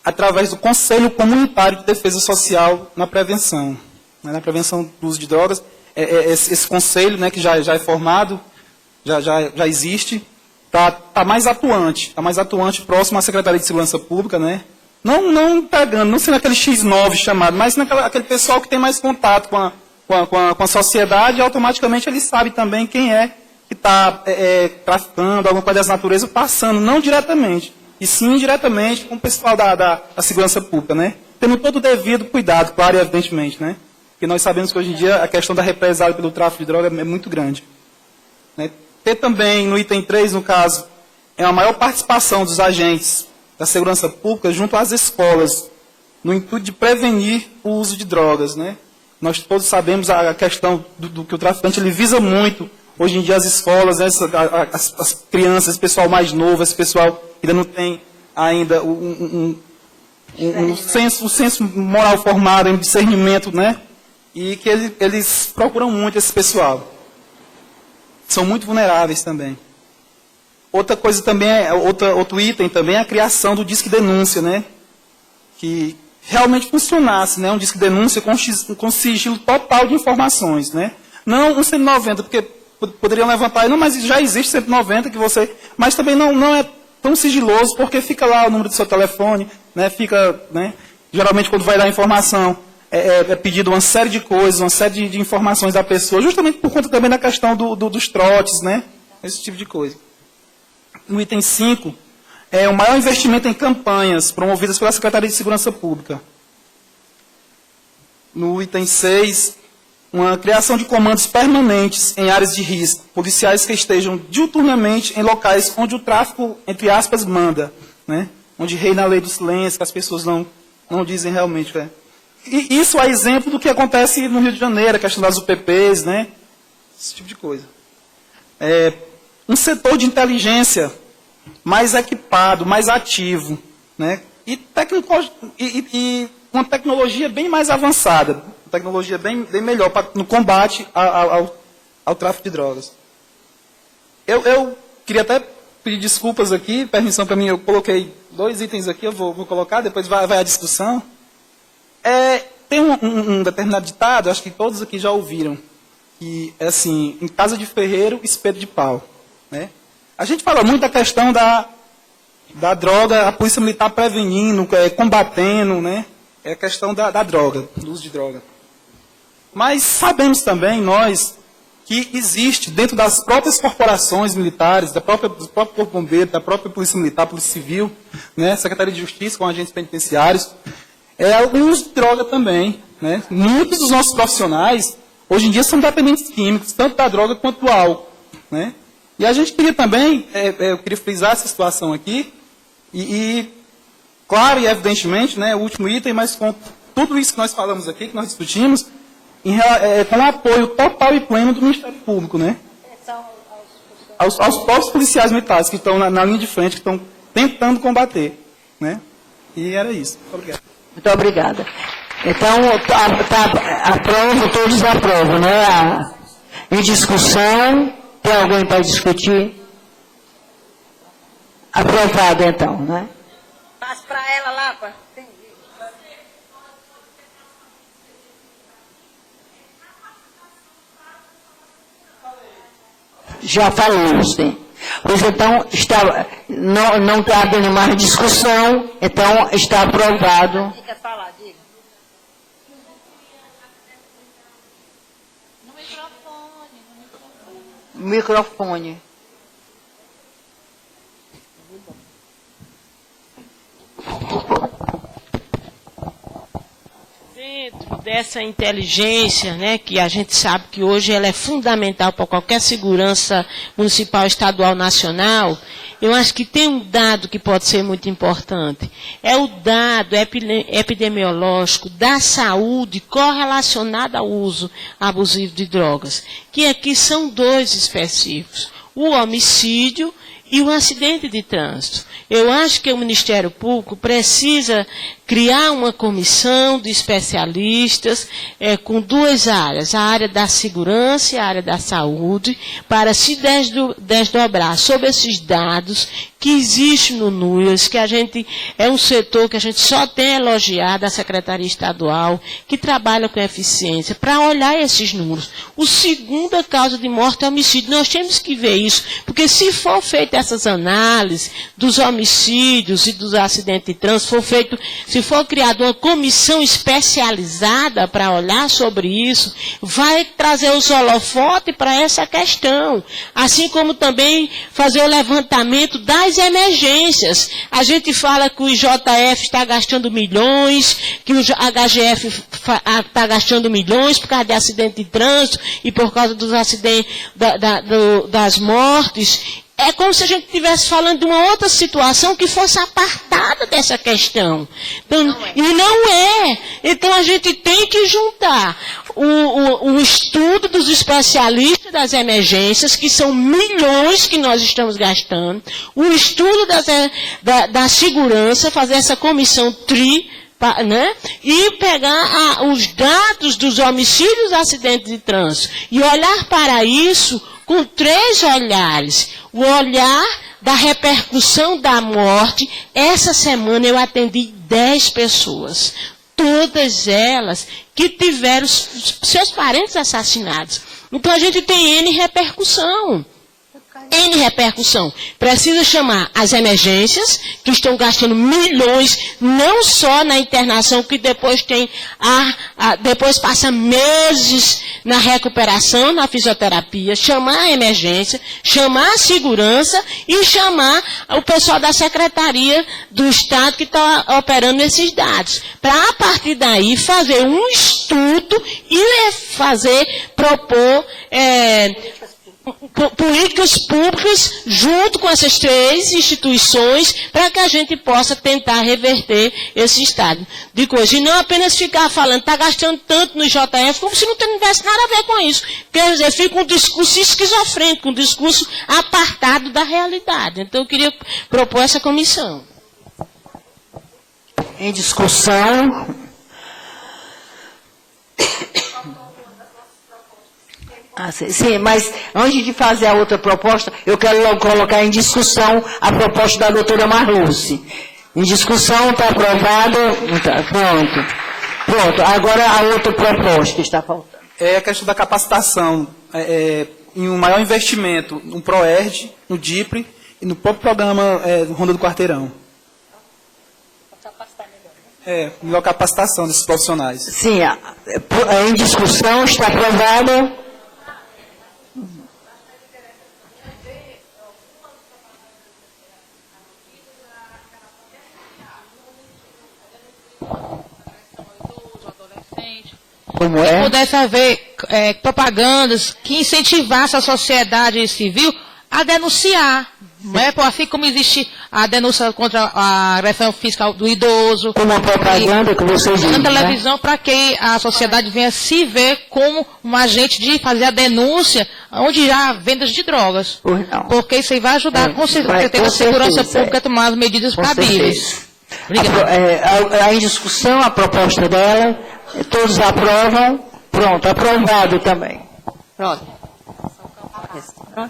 através do Conselho Comunitário de Defesa Social na prevenção. Né, na prevenção do uso de drogas. Esse conselho, né, que já é formado, já existe, está mais atuante, próximo à Secretaria de Segurança Pública, né? Não pegando, não sendo aquele X9 chamado, mas aquele pessoal que tem mais contato com a sociedade, automaticamente ele sabe também quem é que está traficando, alguma coisa dessa natureza, passando, não diretamente, e sim indiretamente com o pessoal da segurança pública, né? Tendo todo o devido cuidado, claro e evidentemente, né? Porque nós sabemos que hoje em dia a questão da represália pelo tráfico de droga é muito grande. Né? Ter também, no item 3, no caso, uma maior participação dos agentes da segurança pública junto às escolas, no intuito de prevenir o uso de drogas, né? Nós todos sabemos a questão do que o traficante ele visa muito. Hoje em dia as escolas, né, as crianças, esse pessoal mais novo, esse pessoal que ainda não tem ainda um senso moral formado, um discernimento, né? E que eles procuram muito esse pessoal. São muito vulneráveis também. Outra coisa também, outro item também é a criação do Disque Denúncia, né? Que realmente funcionasse, né? Um Disque Denúncia com sigilo total de informações, né? Não um 190, porque poderiam levantar, não, mas já existe 190 que você... Mas também não é tão sigiloso, porque fica lá o número do seu telefone, né? Fica, né? Geralmente quando vai dar informação, é pedido uma série de coisas, uma série de informações da pessoa, justamente por conta também da questão dos trotes, né? Esse tipo de coisa. No item 5, o maior investimento em campanhas promovidas pela Secretaria de Segurança Pública. No item 6, uma criação de comandos permanentes em áreas de risco, policiais que estejam diuturnamente em locais onde o tráfico, entre aspas, manda, né? Onde reina a lei do silêncio, que as pessoas não dizem realmente. E isso é exemplo do que acontece no Rio de Janeiro, a questão das UPPs, né? Esse tipo de coisa. Um setor de inteligência mais equipado, mais ativo, né? E uma tecnologia bem mais avançada, uma tecnologia bem melhor no combate ao tráfico de drogas. Eu queria até pedir desculpas aqui, permissão para mim, eu coloquei 2 itens aqui, eu vou colocar, depois vai a discussão. Tem um determinado ditado, acho que todos aqui já ouviram, que é assim, em casa de ferreiro, espeto de pau. Né? A gente fala muito da questão da droga, a polícia militar prevenindo, combatendo, né? É a questão da droga, do uso de droga. Mas sabemos também, nós, que existe dentro das próprias corporações militares, do próprio Corpo Bombeiro, da própria Polícia Militar, Polícia Civil, né? Secretaria de Justiça, com agentes penitenciários, o uso de droga também. Né? Muitos dos nossos profissionais, hoje em dia, são dependentes químicos, tanto da droga quanto do álcool. Né? E a gente queria também, eu queria frisar essa situação aqui, claro e evidentemente, né, o último item, mas com tudo isso que nós falamos aqui, que nós discutimos, com o apoio total e pleno do Ministério Público, né? Aos próprios policiais militares que estão na linha de frente, que estão tentando combater. Né? E era isso. Muito obrigado. Muito obrigada. Então, aprovam, todos aprovam, né? Em discussão, tem alguém para discutir? Aprovado, então, né? Passa para ela lá, pá. Já falou, sim. Pois então, não está havendo mais discussão, então está aprovado. Quer falar, diga. Microfone. Dentro dessa inteligência, né, que a gente sabe que hoje ela é fundamental para qualquer segurança municipal, estadual, nacional, eu acho que tem um dado que pode ser muito importante. É o dado epidemiológico da saúde correlacionado ao uso abusivo de drogas, que aqui são dois específicos, o homicídio e o acidente de trânsito. Eu acho que o Ministério Público precisa criar uma comissão de especialistas com duas áreas, a área da segurança e a área da saúde, para se desdobrar sobre esses dados que existem no NUAS, que é um setor que a gente só tem elogiado, a Secretaria Estadual, que trabalha com eficiência, para olhar esses números. O segunda causa de morte é homicídio. Nós temos que ver isso, porque se for feita essas análises dos homicídios e dos acidentes de trânsito, se for criada uma comissão especializada para olhar sobre isso, vai trazer os holofotes para essa questão. Assim como também fazer o levantamento das emergências. A gente fala que o IJF está gastando milhões, que o HGF está gastando milhões por causa de acidente de trânsito e por causa dos acidentes, das mortes. É como se a gente estivesse falando de uma outra situação que fosse apartada dessa questão. Então, e não é. Então a gente tem que juntar o estudo dos especialistas das emergências, que são milhões que nós estamos gastando, o estudo da segurança, fazer essa comissão né? E pegar os dados dos homicídios e acidentes de trânsito e olhar para isso com três olhares. O olhar da repercussão da morte. Essa semana eu atendi 10 pessoas. Todas elas que tiveram seus parentes assassinados. Então a gente tem N repercussão. N repercussão. Precisa chamar as emergências, que estão gastando milhões, não só na internação, que depois depois passa meses na recuperação, na fisioterapia, chamar a emergência, chamar a segurança e chamar o pessoal da Secretaria do Estado que está operando esses dados. Para, a partir daí, fazer um estudo e propor políticas públicas junto com essas três instituições para que a gente possa tentar reverter esse estado de coisa. E não apenas ficar falando, está gastando tanto no IJF, como se não tivesse nada a ver com isso. Quer dizer, fica um discurso esquizofrênico, um discurso apartado da realidade. Então eu queria propor essa comissão. Em discussão. Sim, mas antes de fazer a outra proposta, eu quero logo colocar em discussão a proposta da doutora Marluce. Em discussão, está aprovado. Tá, pronto. Agora a outra proposta que está faltando. É a questão da capacitação. Em um maior investimento no PROERD, no DIPRE e no próprio programa Ronda do Quarteirão. Melhor capacitação desses profissionais. Sim, em discussão, está aprovado. Como é? Pudesse haver propagandas que incentivassem a sociedade civil a denunciar. Assim como existe a denúncia contra a agressão física do idoso. Como a propaganda que vocês dizem, na televisão, para que a sociedade venha se ver como um agente de fazer a denúncia onde há vendas de drogas. Porque isso aí vai ajudar com certeza a segurança pública a tomar as medidas cabíveis. Em discussão, a proposta dela, todos aprovam, pronto, aprovado também. Pronto.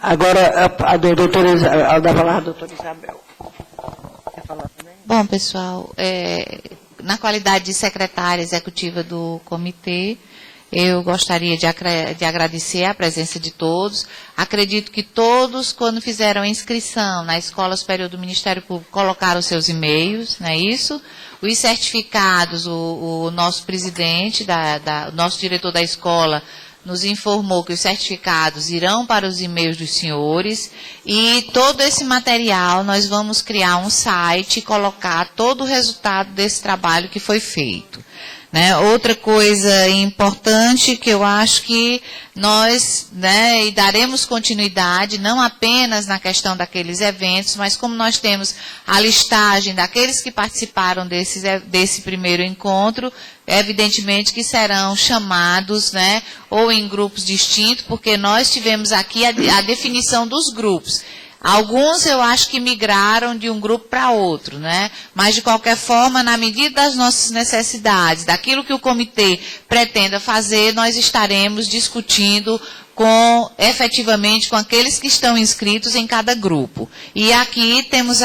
Agora, a doutora Isabel. Quer falar também? Bom, pessoal, na qualidade de secretária executiva do comitê, eu gostaria de agradecer a presença de todos. Acredito que todos, quando fizeram a inscrição na Escola Superior do Ministério Público, colocaram seus e-mails, não é isso? Os certificados, o nosso presidente, o nosso diretor da escola, nos informou que os certificados irão para os e-mails dos senhores e todo esse material nós vamos criar um site e colocar todo o resultado desse trabalho que foi feito. Né? Outra coisa importante que eu acho que nós daremos continuidade, não apenas na questão daqueles eventos, mas como nós temos a listagem daqueles que participaram desse primeiro encontro, evidentemente que serão chamados, ou em grupos distintos, porque nós tivemos aqui a definição dos grupos. Alguns eu acho que migraram de um grupo para outro, mas de qualquer forma, na medida das nossas necessidades, daquilo que o comitê pretenda fazer, nós estaremos discutindo efetivamente com aqueles que estão inscritos em cada grupo. E aqui temos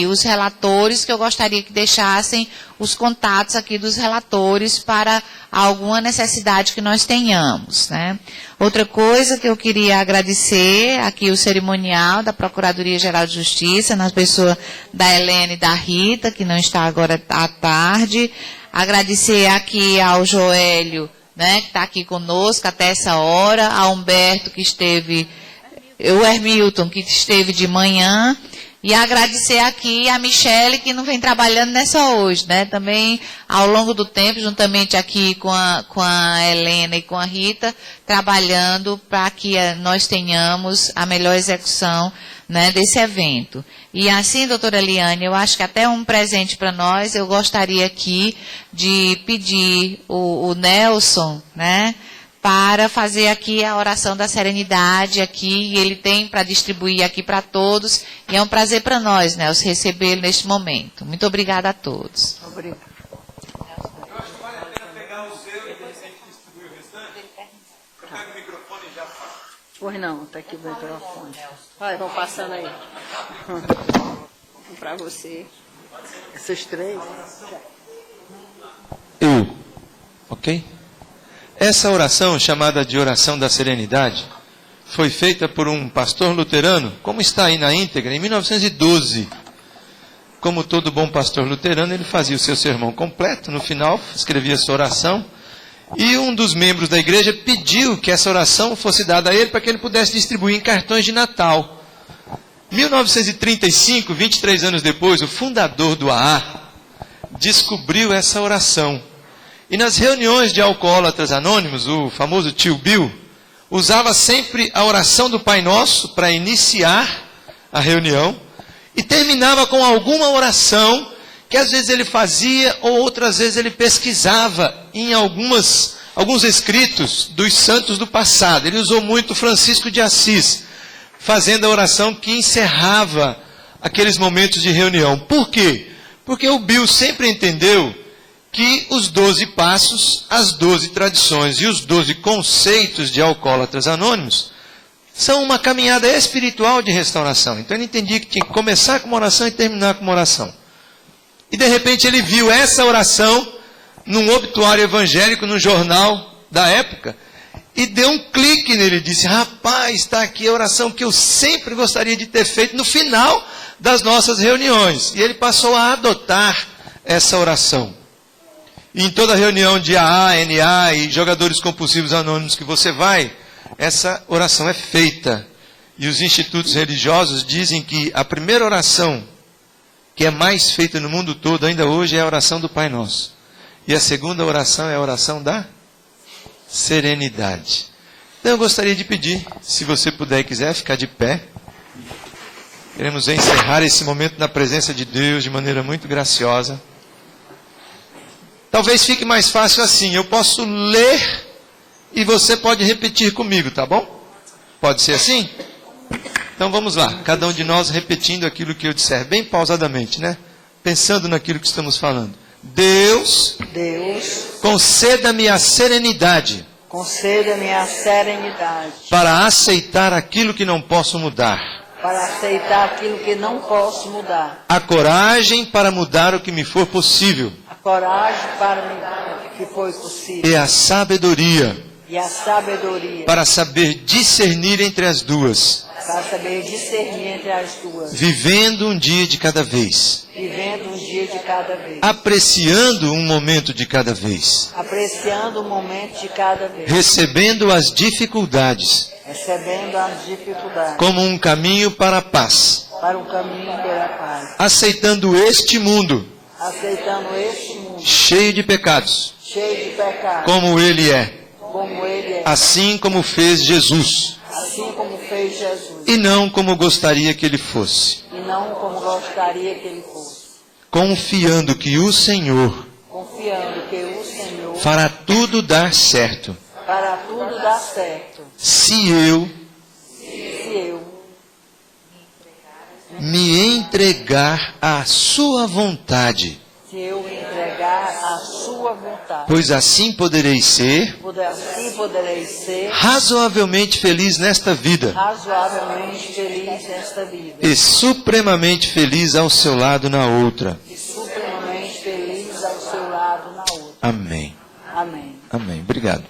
os relatores, que eu gostaria que deixassem os contatos aqui dos relatores para alguma necessidade que nós tenhamos. Outra coisa que eu queria agradecer, aqui o cerimonial da Procuradoria-Geral de Justiça, nas pessoas da Helena e da Rita, que não está agora à tarde. Agradecer aqui ao Joélio, que está aqui conosco até essa hora, a Humberto, que esteve, o Hermilton, que esteve de manhã, e agradecer aqui a Michele, que não vem trabalhando nessa hoje, Também, ao longo do tempo, juntamente aqui com a Helena e com a Rita, trabalhando para que nós tenhamos a melhor execução desse evento. E assim, doutora Eliane, eu acho que até um presente para nós, eu gostaria aqui de pedir o Nelson, para fazer aqui a oração da serenidade aqui, e ele tem para distribuir aqui para todos, e é um prazer para nós, Nelson, recebê-lo neste momento. Muito obrigada a todos. Obrigada. Pois não, está aqui o microfone. Olha, vão passando aí. Para você. Esses três. Ok? Essa oração, chamada de oração da serenidade, foi feita por um pastor luterano, como está aí na íntegra, em 1912. Como todo bom pastor luterano, ele fazia o seu sermão completo, no final escrevia sua oração, e um dos membros da igreja pediu que essa oração fosse dada a ele para que ele pudesse distribuir em cartões de Natal. 1935, 23 anos depois, o fundador do AA descobriu essa oração. E nas reuniões de alcoólatras anônimos, o famoso tio Bill usava sempre a oração do Pai Nosso para iniciar a reunião e terminava com alguma oração que às vezes ele fazia ou outras vezes ele pesquisava em alguns escritos dos santos do passado. Ele usou muito Francisco de Assis, fazendo a oração que encerrava aqueles momentos de reunião. Por quê? Porque o Bill sempre entendeu que os 12 passos, as 12 tradições e os 12 conceitos de alcoólatras anônimos são uma caminhada espiritual de restauração. Então ele entendia que tinha que começar com uma oração e terminar com uma oração. E de repente ele viu essa oração num obituário evangélico, no jornal da época, e deu um clique nele, disse, rapaz, está aqui a oração que eu sempre gostaria de ter feito no final das nossas reuniões. E ele passou a adotar essa oração. E em toda reunião de AA, NA e jogadores compulsivos anônimos que você vai, essa oração é feita. E os institutos religiosos dizem que a primeira oração que é mais feita no mundo todo ainda hoje é a oração do Pai Nosso. E a segunda oração é a oração da serenidade. Então eu gostaria de pedir, se você puder e quiser, ficar de pé. Queremos encerrar esse momento na presença de Deus de maneira muito graciosa. Talvez fique mais fácil assim, eu posso ler e você pode repetir comigo, tá bom? Pode ser assim? Então vamos lá, cada um de nós repetindo aquilo que eu disser, bem pausadamente, pensando naquilo que estamos falando. Deus, Deus, conceda-me a serenidade conceda-me a serenidade para aceitar aquilo que não posso mudar. para aceitar aquilo que não posso mudar. A coragem para mudar o que me for possível. A coragem para mudar o que foi possível. E a sabedoria E a sabedoria para saber discernir entre as duas. para saber discernir entre as duas. Vivendo um dia de cada vez. Vivendo um dia de cada vez. Apreciando um momento de cada vez. Apreciando o momento de cada vez. Recebendo as dificuldades Recebendo as dificuldades. como um caminho para a paz. Para o caminho pela paz. Aceitando este mundo Aceitando este mundo. cheio de pecados, Cheio de pecado. como ele é. Como ele é. Assim como fez Jesus. Assim como fez Jesus. E não como gostaria que ele fosse. E não como gostaria que ele fosse. Confiando que o Senhor Confiando que o Senhor fará tudo dar certo. para tudo dar certo. Se eu Se eu me entregar à sua vontade. se eu entregar a sua vontade. Pois assim poderei ser Assim poderei ser razoavelmente feliz nesta vida. razoavelmente feliz nesta vida. E supremamente feliz ao seu lado na outra. E supremamente feliz ao seu lado na outra. Amém. Amém. Amém. Obrigado.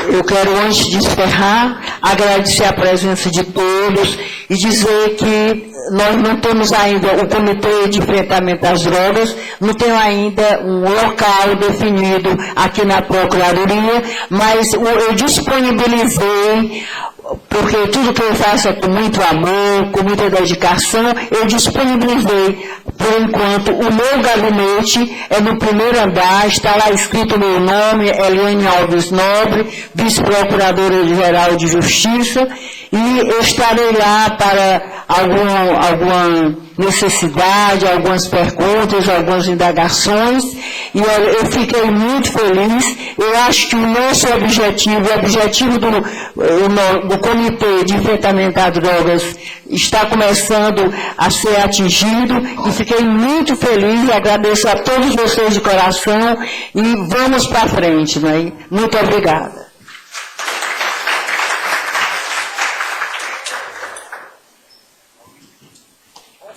Eu quero, antes de encerrar, agradecer a presença de todos e dizer que nós não temos ainda o Comitê de Enfrentamento às Drogas, não tem ainda um local definido aqui na Procuradoria, mas eu disponibilizei, porque tudo que eu faço é com muito amor, com muita dedicação, eu disponibilizei, por enquanto, o meu gabinete é no primeiro andar, está lá escrito o meu nome, Eliane Alves Nobre, Vice-Procuradora-Geral de Justiça, e eu estarei lá para alguma necessidade, algumas perguntas, algumas indagações, e olha, eu fiquei muito feliz. Eu acho que o nosso objetivo, o objetivo do Comitê de Enfrentamento às Drogas está começando a ser atingido, e fiquei muito feliz, agradeço a todos vocês de coração, e vamos para frente, né? Muito obrigada.